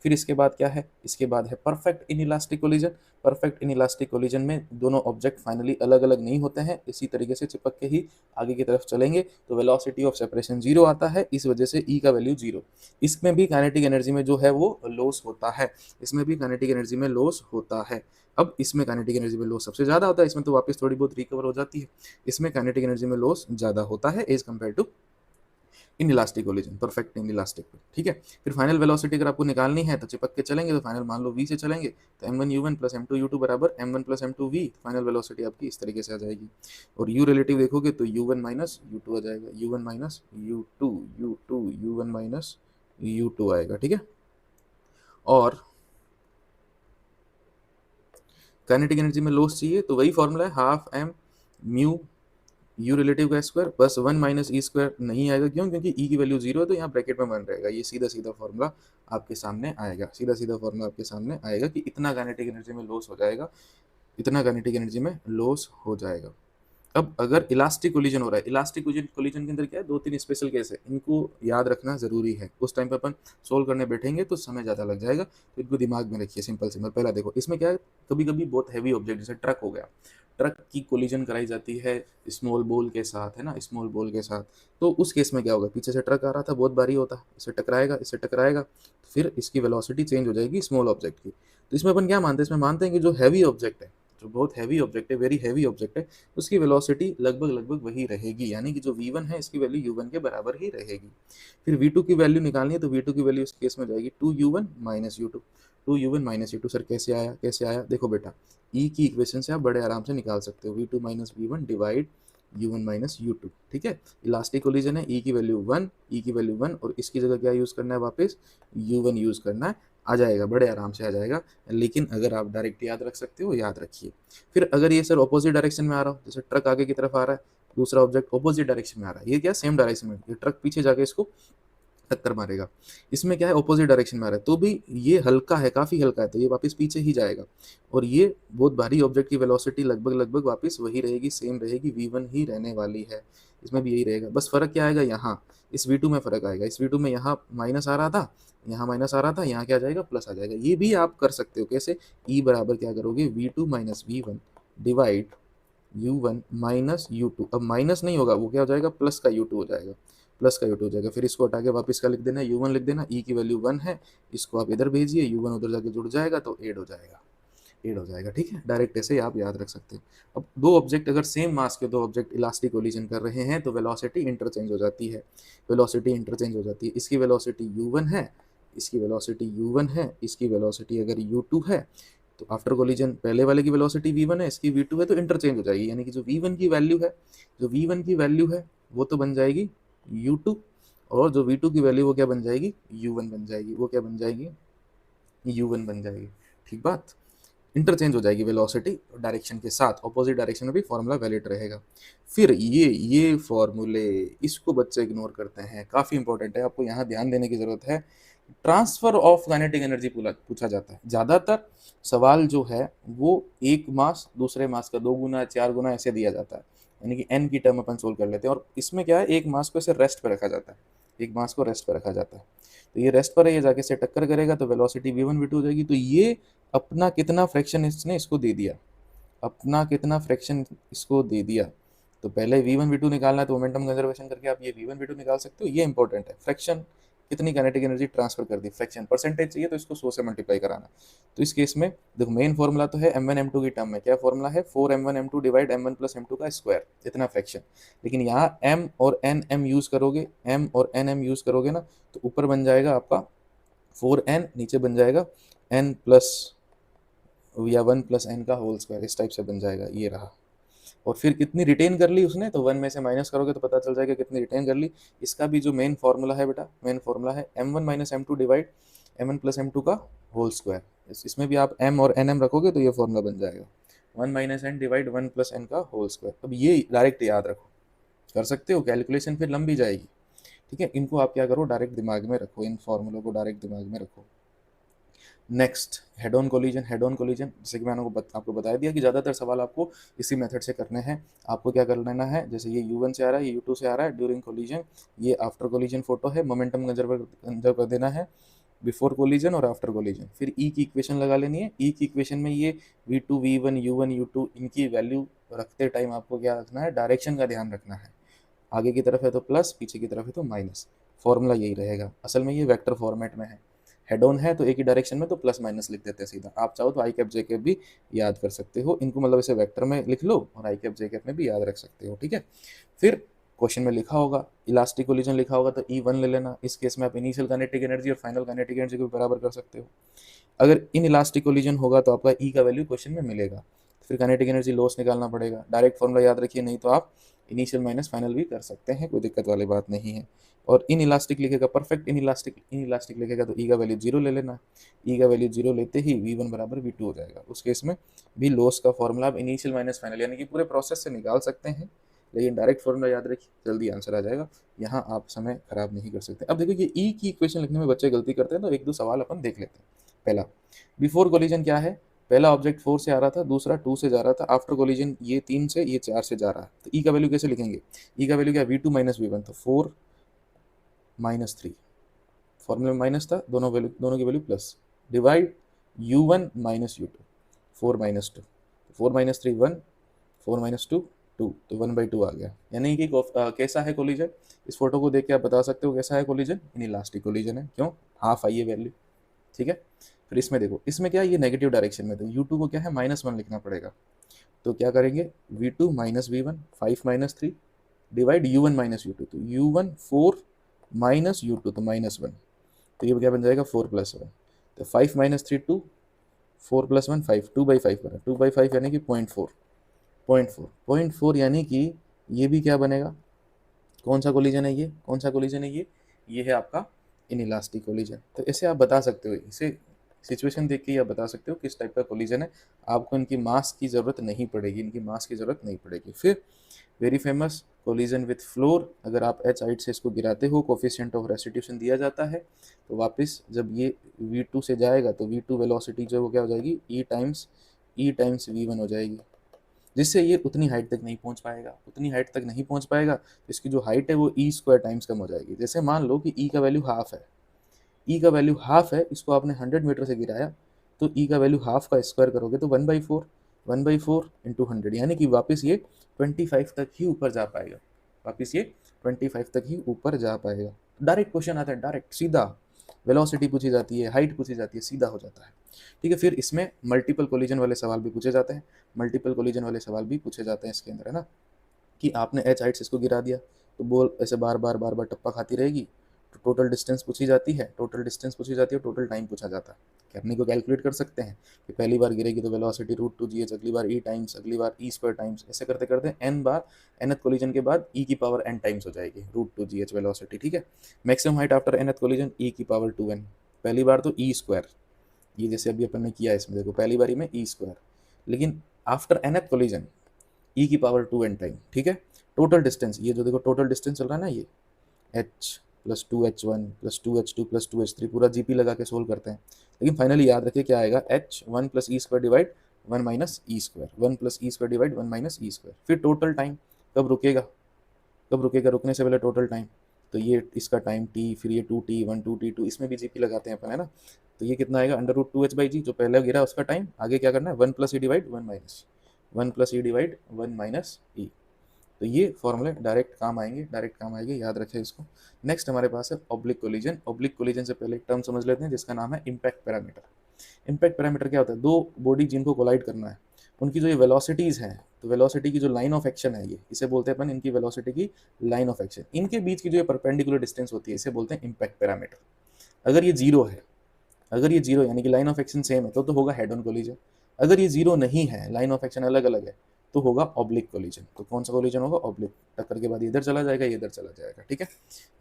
फिर इसके बाद क्या है, इसके बाद है perfect inelastic collision. Perfect inelastic collision में दोनों ऑब्जेक्ट फाइनली अलग अलग नहीं होते हैं, इसी तरीके से चिपक के ही आगे की तरफ चलेंगे तो वेलोसिटी ऑफ सेपरेशन जीरो आता है, इस वजह से ई का वैल्यू जीरो। इसमें भी काइनेटिक एनर्जी में जो है वो लॉस होता है, इसमें भी काइनेटिक एनर्जी में लॉस होता है। अब इसमें काइनेटिक एनर्जी में लॉस सबसे ज़्यादा होता है, इसमें तो वापस थोड़ी बहुत रिकवर हो जाती है, इसमें काइनेटिक एनर्जी में लॉस ज़्यादा होता है as compare to in elastic collision, perfect in elastic पे, ठीक है। फिर फाइनल वेलोसिटी अगर आपको निकालनी है तो चिपक के चलेंगे, तो फाइनल मान लो v से चलेंगे तो m1u1 प्लस m2u2 बराबर m1 plus m2v, final velocity आपकी इस तरीके से आ जाएगी। और u रिलेटिव देखोगे तो u1 माइनस u2 आ जाएगा, u1 minus u2 u2 u1 minus u2 आएगा, ठीक है। और काइनेटिक एनर्जी में लॉस चाहिए तो वही फॉर्मूला है, half M mu U relative का स्क्वायर बस 1 माइनस ई स्क्वायर नहीं आएगा, क्यों, क्योंकि ई की वैल्यू जीरो है तो यहाँ ब्रैकेट में 1 रहेगा। ये सीधा सीधा फॉर्मूला आपके सामने आएगा, सीधा सीधा फॉर्मूला आपके सामने आएगा कि इतना काइनेटिक एनर्जी में लॉस हो जाएगा, इतना काइनेटिक एनर्जी में लॉस हो जाएगा। अब अगर इलास्टिक कोलिजन हो रहा है, इलास्टिक कोलिजन के अंदर क्या है, दो तीन स्पेशल केस है, इनको याद रखना जरूरी है। उस टाइम पे अपन सोल्व करने बैठेंगे तो समय ज़्यादा लग जाएगा, तो इनको दिमाग में रखिए। सिंपल सिंपल पहला देखो, इसमें क्या है, कभी कभी बहुत हैवी ऑब्जेक्ट जैसे ट्रक हो गया, ट्रक की कोलिजन कराई जाती है स्मॉल बॉल के साथ, है ना, स्मॉल बॉल के साथ। तो उस केस में क्या होगा, पीछे से ट्रक आ रहा था, बहुत भारी होता, इससे टकराएगा, इससे टकराएगा, फिर इसकी वेलोसिटी चेंज हो जाएगी स्मॉल ऑब्जेक्ट की। तो इसमें अपन क्या मानते हैं, इसमें मानते हैं कि जो हैवी ऑब्जेक्ट है, जो बहुत हैवी ऑब्जेक्ट है, वेरी हैवी ऑब्जेक्ट है, उसकी वेलोसिटी लगभग लगभग वही रहेगी, यानी कि जो v1 है इसकी वैल्यू u1 के बराबर ही रहेगी। फिर v2 की वैल्यू निकालनी है तो v2 की वैल्यू इस केस में जाएगी 2u1 minus u2, 2u1 minus u2। Sir कैसे आया, कैसे आया, देखो बेटा, e की इक्वेशन से आप बड़े आराम से निकाल सकते हो, v2 minus v1 divide u1 minus u2, ठीक है। इलास्टिक कोलिजन है, e की वैल्यू 1, e की वैल्यू 1, और इसकी जगह क्या यूज़ करना है, वापस u1 यूज़ करना है, आ जाएगा, बड़े आराम से आ जाएगा। लेकिन अगर आप डायरेक्ट याद रख सकते हो, याद रखिए। फिर अगर ये सर ऑपोजिट डायरेक्शन में आ रहा हो, जैसे ट्रक आगे की तरफ आ रहा है, दूसरा ऑब्जेक्ट ऑपोजिट डायरेक्शन में आ रहा है, ये क्या सेम डायरेक्शन में, ये ट्रक पीछे जाके इसको टक्कर मारेगा, इसमें क्या है ऑपोजिट डायरेक्शन में आ रहा है, तो भी ये हल्का है, काफ़ी हल्का है, तो ये वापस पीछे ही जाएगा। और ये बहुत भारी ऑब्जेक्ट की वेलोसिटी लगभग लगभग वापस वही रहेगी, सेम रहेगी, v1 ही रहने वाली है, इसमें भी यही रहेगा। बस फर्क क्या आएगा, यहाँ इस v2 में फर्क आएगा, इस v2 में यहाँ माइनस आ रहा था, यहाँ माइनस आ रहा था, यहाँ क्या आ जाएगा, प्लस आ जाएगा। ये भी आप कर सकते हो, कैसे, e बराबर क्या करोगे, v2 minus v1 divide u1 minus u2। अब माइनस नहीं होगा, वो क्या हो जाएगा, प्लस का u2 हो जाएगा, प्लस का u2 हो जाएगा। फिर इसको हटा के वापस का लिख देना, u1 लिख देना, e की वैल्यू 1 है, इसको आप इधर भेजिए, u1 उधर जाके जुड़ जाएगा तो ऐड हो जाएगा, ऐड हो जाएगा, ठीक है। डायरेक्ट ऐसे ही आप याद रख सकते हैं। अब दो ऑब्जेक्ट, अगर सेम मास के दो ऑब्जेक्ट इलास्टिक कोलिजन कर रहे हैं तो वेलोसिटी इंटरचेंज हो जाती है, वेलोसिटी इंटरचेंज हो जाती है। इसकी वेलोसिटी u1 है, इसकी वेलोसिटी u1 है, इसकी वेलोसिटी अगर u2 है, तो आफ्टर कोलिजन पहले वाले की वेलोसिटी v1 है, इसकी v2 है, तो इंटरचेंज हो जाएगी, यानी कि जो v1 की वैल्यू है, जो v1 की वैल्यू है वो तो बन जाएगी u2, और जो v2 की वैल्यू वो क्या बन जाएगी, u1 बन जाएगी, वो क्या बन जाएगी, u1 बन जाएगी, ठीक बात। इंटरचेंज हो जाएगी वेलोसिटी डायरेक्शन के साथ, ऑपोजिट डायरेक्शन में भी फॉर्मूला वैलिड रहेगा। फिर ये फॉर्मूले, इसको बच्चे इग्नोर करते हैं, काफ़ी इंपॉर्टेंट है, आपको यहाँ ध्यान देने की ज़रूरत है। ट्रांसफर ऑफ काइनेटिक एनर्जी पूछा जाता है ज़्यादातर, सवाल जो है वो एक मास दूसरे मास का 2 गुना 4 गुना ऐसे दिया जाता है, यानी कि n की टर्म अपन सोल्व कर लेते हैं। और इसमें क्या है, एक मास को ऐसे रेस्ट पर रखा जाता है, एक मास को रेस्ट पर रखा जाता है, तो ये रेस्ट पर है, ये जाके से टक्कर करेगा तो वेलोसिटी v1 v2 हो जाएगी। तो ये अपना कितना फ्रैक्शन इसने इसको दे दिया, अपना कितना फ्रैक्शन इसको दे दिया, तो पहले v1 v2 निकालना है, तो मोमेंटम कंजर्वेशन करके आप ये v1 v2 निकाल सकते हो। ये इंपॉर्टेंट है, फ्रैक्शन कितनी काइनेटिक एनर्जी ट्रांसफर कर दी, फ्रैक्शन परसेंटेज चाहिए तो इसको 100 से मल्टीप्लाई कराना। तो इस केस में देखो, मेन फॉर्मूला तो है m1 m2 की टर्म में, क्या फॉर्मूला है, 4m1 m2 divide m1 plus m2 का स्क्वायर, इतना फ्रैक्शन। लेकिन यहाँ m और n m यूज़ करोगे, m और n m यूज़ करोगे ना, तो ऊपर बन जाएगा आपका 4n, नीचे बन जाएगा n प्लस या 1 प्लस n का होल स्क्वायर, इस टाइप से बन जाएगा, ये रहा। और फिर कितनी रिटेन कर ली उसने, तो 1 में से माइनस करोगे तो पता चल जाएगा कितनी रिटेन कर ली। इसका भी जो मेन फॉर्मूला है बेटा, मेन फॉर्मूला है m1 minus m2 divide m1 plus m2 का होल स्क्वायर। इसमें भी आप m और nm रखोगे तो ये फॉर्मूला बन जाएगा 1 minus n divide 1 plus n का होल स्क्वायर। अब ये डायरेक्ट याद रखो, कर सकते हो, कैलकुलेशन फिर लंबी जाएगी, ठीक है। इनको आप क्या करो, डायरेक्ट दिमाग में रखो, इन फॉर्मूलों को डायरेक्ट दिमाग में रखो। Next head on collision. Head on collision जैसे कि मैंने आपको बता दिया कि ज़्यादातर सवाल आपको इसी मेथड से करने हैं। आपको क्या कर लेना है, जैसे ये U1 से आ रहा है, ये U2 से आ रहा है ड्यूरिंग कोलिजन, ये आफ्टर कोलिजन फोटो है, मोमेंटम कंजर्व कर देना है बिफोर कोलिजन और आफ्टर कोलिजन। फिर ई की इक्वेशन लगा लेनी है। ई की इक्वेशन में ये V2 V1 U1 U2 इनकी वैल्यू रखते टाइम आपको क्या रखना है, डायरेक्शन का ध्यान रखना है। आगे की तरफ है तो प्लस, पीछे की तरफ है तो माइनस। फॉर्मूला यही रहेगा। असल में ये वेक्टर फॉर्मेट में है, हेड ऑन है तो एक ही डायरेक्शन में, तो प्लस माइनस लिख देते हैं सीधा। आप चाहो तो आई कैप जे कैप भी याद कर सकते हो इनको, मतलब इसे वेक्टर में लिख लो और आई कैप जे कैप में भी याद रख सकते हो, ठीक है। फिर क्वेश्चन में लिखा होगा इलास्टिक कोलिजन लिखा होगा तो E1 ले लेना। इस केस में आप इनिशियल काइनेटिक एनर्जी और फाइनल काइनेटिक एनर्जी को बराबर कर सकते हो। अगर इन इलास्टिक कोलिजन होगा तो आपका ई का वैल्यू क्वेश्चन में मिलेगा। फिर काइनेटिक एनर्जी लॉस निकालना पड़ेगा। डायरेक्ट फॉर्मूला याद रखिए, नहीं तो आप इनिशियल माइनस फाइनल भी कर सकते हैं, कोई दिक्कत वाली बात नहीं है। और इन इलास्टिक लिखेगा, परफेक्ट इन इलास्टिक लिखेगा तो ई का वैल्यू 0 ले लेना। ई का वैल्यू 0 लेते ही V1 बराबर V2 हो जाएगा। उस केस में भी लॉस का फॉर्मूला आप इनिशियल माइनस फाइनल यानी कि पूरे प्रोसेस से निकाल सकते हैं, लेकिन डायरेक्ट फॉर्मूला याद रखिए, जल्दी आंसर आ जाएगा। यहाँ आप समय खराब नहीं कर सकते। अब देखो ये ई की इक्वेशन लिखने में बच्चे गलती करते हैं, तो एक दो सवाल अपन देख लेते हैं। पहला, बिफोर कोलिजन क्या है, पहला ऑब्जेक्ट 4 से आ रहा था, दूसरा 2 से जा रहा था। आफ्टर कोलिजन ये 3 से, ये 4 से जा रहा है, तो ई का वैल्यू कैसे लिखेंगे। ई का वैल्यू क्या, V2 माइनस V1, तो 4 माइनस 3, फॉर्मूले में माइनस था, दोनों की value plus, divide U1 minus U2, 4 minus 2, 4 minus 3 1, 4 minus 2 2, तो 1/2 आ गया। यानी कि कैसा है कोलिजन, इस फोटो को देख के आप बता सकते हो कैसा है कोलिजन, इन इलास्टिक कोलिजन है। क्यों, हाफ आई है वैल्यू, ठीक है। फिर इसमें देखो, इसमें क्या है, ये नेगेटिव डायरेक्शन में, तो U2 को क्या है -1 लिखना पड़ेगा। तो क्या करेंगे, V2 minus V1, 5 minus 3, divide U1 minus U2, तो U1 4 माइनस U2 तो -1, तो ये क्या बन जाएगा 4 प्लस 1, तो 5 माइनस 3 2, 4 प्लस 1 5, 2/5 बना, 2/5 यानी कि 0.4, 0.4 यानी कि ये भी क्या बनेगा, कौन सा कोलिजन है ये, कौन सा कोलिजन है ये है आपका इनइलास्टिक कोलिजन। तो इसे आप बता सकते हो, इसे सिचुएशन देख के ही आप बता सकते हो किस टाइप का कोलिजन है। आपको इनकी मास की ज़रूरत नहीं पड़ेगी, इनकी मास की ज़रूरत नहीं पड़ेगी। फिर very famous collision with floor, अगर आप एच हाइट से इसको गिराते हो, कोफिशिएंट ऑफ रेस्टिट्यूशन दिया जाता है, तो वापस जब ये V2 से जाएगा तो V2 वेलोसिटी जो है वो क्या हो जाएगी, E टाइम्स V1 हो जाएगी, जिससे ये उतनी हाइट तक नहीं पहुंच पाएगा। उतनी हाइट तक नहीं पहुंच पाएगा तो इसकी जो हाइट है वो E² टाइम्स कम हो जाएगी। जैसे मान लो कि E का वैल्यू हाफ है, E का वैल्यू हाफ है, इसको आपने 100 मीटर से गिराया, तो E का वैल्यू हाफ का स्क्वायर करोगे तो 1/4, 1/4 इंटू 100, यानी कि वापस ये 25 तक ही ऊपर जा पाएगा, वापस ये 25 तक ही ऊपर जा पाएगा। डायरेक्ट क्वेश्चन आता है, डायरेक्ट सीधा, वेलोसिटी पूछी जाती है, हाइट पूछी जाती है, सीधा हो जाता है, ठीक है। फिर इसमें मल्टीपल कोलिजन वाले सवाल भी पूछे जाते हैं, मल्टीपल कोलिजन वाले सवाल भी पूछे जाते हैं इसके अंदर, है ना, कि आपने एच हाइट से इसको गिरा दिया तो बॉल ऐसे बार बार टप्पा खाती रहेगी, तो टोटल डिस्टेंस पूछी जाती है, टोटल डिस्टेंस पूछी जाती है, टोटल टाइम पूछा जाता है। करने को कैलकुलेट कर सकते हैं कि पहली बार गिरेगी तो वेलोसिटी √2gh, अगली बार E टाइम्स, अगली बार E² टाइम्स, ऐसे करते करते n बार, nth कोलिजन के बाद E की पावर n टाइम्स हो जाएगी √2gh वेलोसिटी, ठीक है। Maximum height after nth collision E की पावर 2n, पहली बार तो E², ये जैसे अभी अपन ने किया इसमें देखो, पहली बारी में E², लेकिन आफ्टर nth कोलिजन E की पावर 2n टाइम, ठीक है। टोटल डिस्टेंस, ये जो देखो टोटल डिस्टेंस चल रहा है ना, ये h plus 2h1 plus 2h2 plus 2h3 पूरा GP लगा के सोल्व करते हैं, लेकिन फाइनली याद रखिए क्या आएगा, h 1 plus E² divide 1 minus E², 1 plus E² divide 1 minus E²। फिर टोटल टाइम कब रुकेगा, कब रुकेगा, रुकने से पहले टोटल टाइम, तो ये इसका टाइम t, फिर ये 2t 1 2t 2, इसमें भी GP लगाते हैं अपन, है ना, तो ये कितना आएगा √2h/g, जो पहले गिरा उसका टाइम, आगे क्या करना है 1 plus E divide 1 minus, 1 plus E divide 1 minus E। तो ये फॉर्मूले डायरेक्ट काम आएंगे, डायरेक्ट काम आएंगे, याद रखें इसको। नेक्स्ट हमारे पास है ऑब्लिक कोलिजन। ऑब्लिक कोलिजन से पहले एक टर्म समझ लेते हैं जिसका नाम है इम्पैक्ट पैरामीटर। इम्पैक्ट पैरामीटर क्या होता है, दो बॉडी जिनको कोलाइड करना है उनकी जो ये वेलोसिटीज़ हैं, तो वेलोसिटी की जो लाइन ऑफ एक्शन है, ये इसे बोलते हैं अपन, इनकी वेलोसिटी की लाइन ऑफ एक्शन, इनके बीच की जो ये परपेंडिकुलर डिस्टेंस होती है इसे बोलते हैं इम्पैक्ट पैरामीटर। अगर ये जीरो है, अगर ये जीरो यानी कि लाइन ऑफ एक्शन सेम है तो होगा हेड ऑन कोलिजन। अगर ये जीरो नहीं है, लाइन ऑफ एक्शन अलग अलग है, तो होगा ऑब्लिक कोलिजन। तो कौन सा कोलिजन होगा, ऑब्लिक, टक्कर के बाद इधर चला जाएगा, ये इधर चला जाएगा, ठीक है।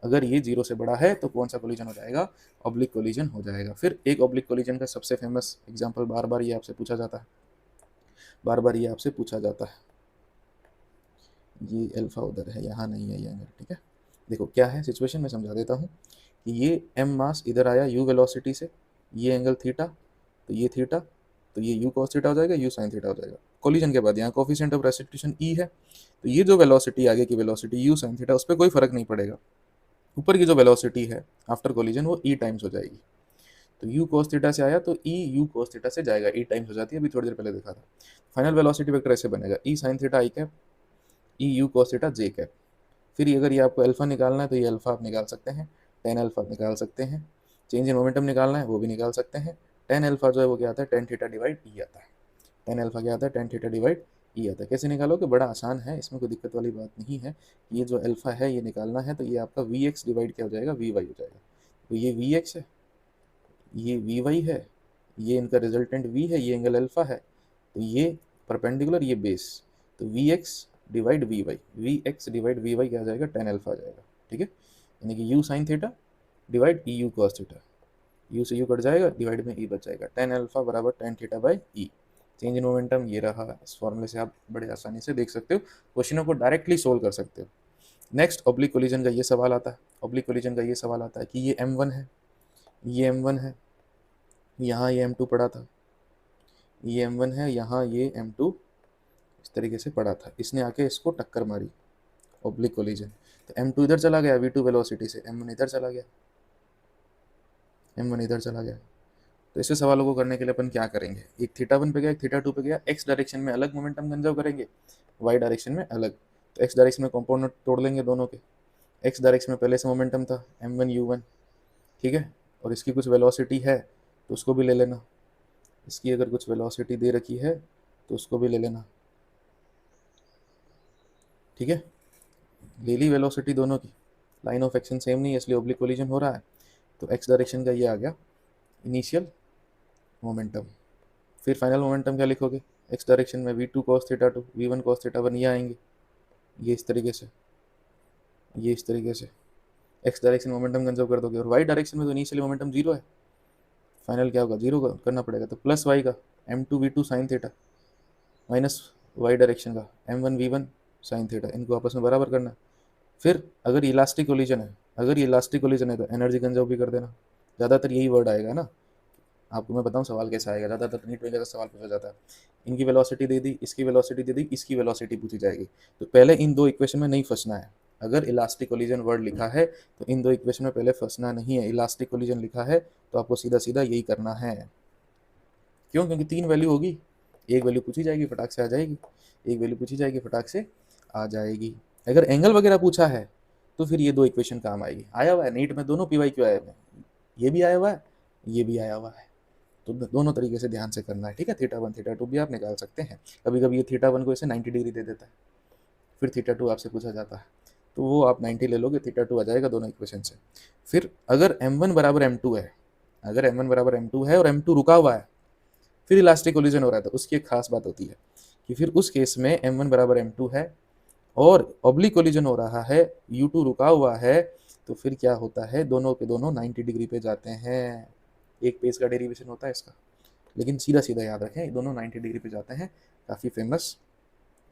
अगर ये जीरो से बड़ा है तो कौन सा कोलिजन हो जाएगा, ऑब्लिक कोलिजन हो जाएगा। फिर एक ऑब्लिक कोलिजन का सबसे फेमस एग्जाम्पल, बार बार ये आपसे पूछा जाता है, बार बार ये आपसे पूछा जाता है, ये अल्फा उधर है, यहाँ नहीं है ये एंगल, ठीक है। देखो क्या है सिचुएशन, मैं समझा देता हूँ कि ये m मास इधर आया u वेलोसिटी से, ये एंगल थीटा, तो ये थीटा, तो ये यू कॉस थीटा हो जाएगा, यू साइन थीटा हो जाएगा। कोलिजन के बाद यहाँ कोफिशिएंट ऑफ रेस्ट्रिक्शन ई है, तो ये जो वेलोसिटी आगे की वेलोसिटी यू साइन थीटा, उस पर कोई फर्क नहीं पड़ेगा। ऊपर की जो वेलोसिटी है आफ्टर कोलिजन वो ई टाइम्स हो जाएगी। तो यू कोस थीटा से आया तो ई यू कोस थीटा से जाएगा, ई टाइम्स हो जाती है, अभी थोड़ी देर पहले देखा था। फाइनल वेलोसिटी वेक्टर ऐसे बनेगा, E sine theta I cap, E U cos theta J cap. फिर अगर ये आपको अल्फा निकालना है तो ये अल्फा आप निकाल सकते हैं, टेन अल्फा निकाल सकते हैं। चेंज इन मोमेंटम निकालना है वो भी निकाल सकते हैं। टेन अल्फा जो है वो क्या आता है, टेन थीटा डिवाइड ई आता है। टेन अल्फा क्या आता है, टेन थीटा डिवाइड ई आता है। कैसे निकालोगे, बड़ा आसान है, इसमें कोई दिक्कत वाली बात नहीं है। ये जो अल्फा है ये निकालना है, तो ये आपका वी एक्स डिवाइड क्या हो जाएगा, वी वाई हो जाएगा। तो ये वी एक्स है, ये वी वाई है, ये इनका रिजल्टेंट वी है, ये एंगल अल्फा है, तो ये परपेंडिकुलर, ये बेस, तो V X divide V Y, V X divide V Y क्या आ जाएगा, टेन अल्फा आ जाएगा। ठीक है, यानी कि you sine theta divide E U cos theta, you से यू कट जाएगा, डिवाइड में ई बच जाएगा, टेन अल्फा बराबर tan theta by E. Change in momentum ये रहा, इस फॉर्मूले से आप बड़े आसानी से देख सकते हो, क्वेश्चनों को डायरेक्टली सोल्व कर सकते हो। नेक्स्ट ऑब्लिक कोलिजन का ये सवाल आता है, ऑब्लिक कोलिजन का ये सवाल आता है कि ये M1 है, ये M1 है, यहाँ ये M2 पड़ा था, ये M1 है, यहाँ ये M2 इस तरीके से पड़ा था, इसने आके इसको टक्कर मारी, ऑब्लिक कोलिजन। तो M2 इधर चला गया V2 वेलोसिटी से, M1 इधर चला गया, M1 इधर चला गया। तो ऐसे सवालों को करने के लिए अपन क्या करेंगे, एक थीटा 1 पे गया, एक थीटा 2 पे गया, एक्स डायरेक्शन में अलग मोमेंटम कंजर्व करेंगे, वाई डायरेक्शन में अलग। तो एक्स डायरेक्शन में कंपोनेंट तोड़ लेंगे दोनों के। एक्स डायरेक्शन में पहले से मोमेंटम था M1 U1, ठीक है, और इसकी कुछ वेलोसिटी है तो उसको भी ले लेना, इसकी अगर कुछ वेलोसिटी दे रखी है तो उसको भी ले लेना। ठीक है, ले ली वेलोसिटी दोनों की, लाइन ऑफ एक्शन सेम नहीं है इसलिए ऑब्लिक कोलिजन हो रहा है। तो एक्स डायरेक्शन का ये आ गया इनिशियल मोमेंटम। फिर फाइनल मोमेंटम क्या लिखोगे, एक्स डायरेक्शन में v2 cos theta 2, v1 cos theta 1 ये आएंगे, ये इस तरीके से, ये इस तरीके से एक्स डायरेक्शन मोमेंटम कंजर्व कर दोगे। और वाई डायरेक्शन में तो इनिशियल मोमेंटम जीरो है, फाइनल क्या होगा, जीरो करना पड़ेगा। तो प्लस वाई का m2 v2 sine theta minus Y direction का m1 v1 साइन थीटा, इनको आपस में बराबर करना। फिर अगर इलास्टिक कोलिजन है, अगर ये इलास्टिक कोलिजन है तो एनर्जी कंजर्व भी कर देना। ज़्यादातर यही वर्ड आएगा ना, आपको मैं बताऊं सवाल कैसा आएगा, ज़्यादातर नीट वगैरह सवाल पूछा जाता है, इनकी वेलोसिटी दे दी, इसकी वेलोसिटी दे दी, इसकी वेलोसिटी पूछी जाएगी। तो पहले इन दो इक्वेशन में नहीं फंसना है। अगर इलास्टिक कोलिजन वर्ड लिखा है तो इन दो इक्वेशन में पहले फंसना नहीं है। इलास्टिक कोलिजन लिखा है तो आपको सीधा सीधा यही करना है। क्यों, क्योंकि तीन वैल्यू होगी, एक वैल्यू पूछी जाएगी फटाक से आ जाएगी, एक वैल्यू पूछी जाएगी फटाक से आ जाएगी। अगर एंगल वगैरह पूछा है तो फिर ये दो इक्वेशन काम आएगी। आया हुआ है नीट में, दोनों PYQ आए हुए हैं, ये भी आया हुआ है, ये भी आया हुआ है, तो दोनों तरीके से ध्यान से करना है। ठीक है, थीटा 1 थीटा 2 भी आप निकाल सकते हैं। कभी कभी ये थीटा 1 को ऐसे 90 डिग्री दे देता है, फिर थीटा 2 आपसे पूछा जाता है तो वो आप 90 ले लोगे, थीटा 2 आ जाएगा दोनों इक्वेशन से। फिर अगर M1 बराबर M2 है, अगर M1 बराबर M2 है और M2 रुका हुआ है, फिर इलास्टिक कोलिजन हो रहा है, तो उसकी एक खास बात होती है कि फिर उस केस में M1 बराबर M2 है और ऑब्लिक कोलिजन हो रहा है, U2 रुका हुआ है, तो फिर क्या होता है, दोनों के दोनों 90 डिग्री पे जाते हैं। एक पेज का डेरिवेशन होता है इसका, लेकिन सीधा सीधा याद रखें, दोनों 90 डिग्री पे जाते हैं, काफ़ी फेमस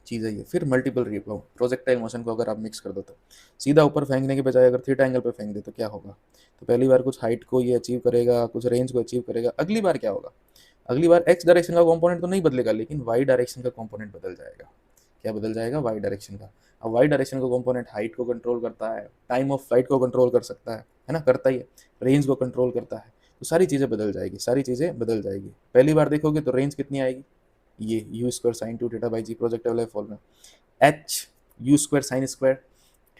चीज़ है ये। फिर मल्टीपल रिबाउंड, प्रोजेक्टाइल मोशन को अगर आप मिक्स कर दो तो सीधा ऊपर फेंकने के बजाय अगर थीटा एंगल पे फेंक दे तो क्या होगा, तो पहली बार कुछ हाइट को ये अचीव करेगा, कुछ रेंज को अचीव करेगा। अगली बार क्या होगा, अगली बार एक्स डायरेक्शन का कंपोनेंट तो नहीं बदलेगा, लेकिन वाई डायरेक्शन का कंपोनेंट बदल जाएगा। क्या बदल जाएगा, वाई डायरेक्शन का। अब वाई डायरेक्शन का कंपोनेंट हाइट को कंट्रोल करता है, टाइम ऑफ फ्लाइट को कंट्रोल कर सकता है ना, करता ही है, रेंज को कंट्रोल करता है, तो सारी चीज़ें बदल जाएगी, सारी चीज़ें बदल जाएगी। पहली बार देखोगे तो रेंज कितनी आएगी, ये U square sine 2 theta by G, projectile formula H U square sine square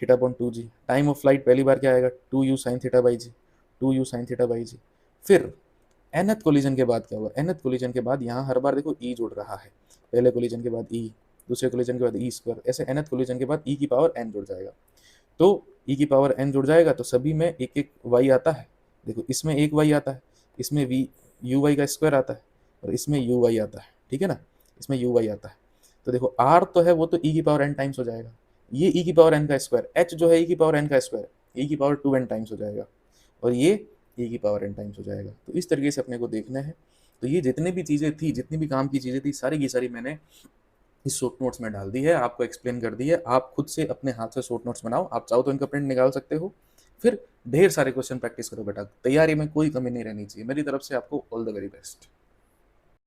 theta upon 2g। Time of flight पहली बार क्या आएगा, 2u sine theta by G, 2u sine theta by G. फिर nth कोलिजन के बाद क्या होगा, nth collision के बाद यहाँ हर बार देखो e जुड़ रहा है, पहले कोलिजन के बाद e, दूसरे कोलिजन के बाद e स्क्वायर, ऐसे nth कोलिजन के बाद e की पावर n जुड़ जाएगा। तो e की पावर n जुड़ जाएगा तो सभी में एक एक y आता है। देखो इसमें एक y आता है, इसमें यू वाई का स्क्वायर आता है और इसमें यू वाई आता है, ठीक है ना, इसमें यू वाई आता है। तो देखो r तो है वो तो e की पावर n टाइम्स हो जाएगा, ये e की पावर n का स्क्वायर, h जो है e की पावर n का स्क्वायर, e की पावर 2n टाइम्स हो जाएगा, और ये e की पावर n टाइम्स हो जाएगा। तो इस तरीके से अपने को देखना है। तो ये जितनी भी चीज़ें थी, जितनी भी काम की चीज़ें थी, सारी की सारी मैंने इस शॉर्ट नोट्स में डाल दी है, आपको एक्सप्लेन कर दी है। आप खुद से अपने हाथ से शॉर्ट नोट्स बनाओ, आप चाहो तो इनका प्रिंट निकाल सकते हो। फिर ढेर सारे क्वेश्चन प्रैक्टिस करो बेटा, तैयारी में कोई कमी नहीं रहनी चाहिए। मेरी तरफ से आपको ऑल द वेरी बेस्ट।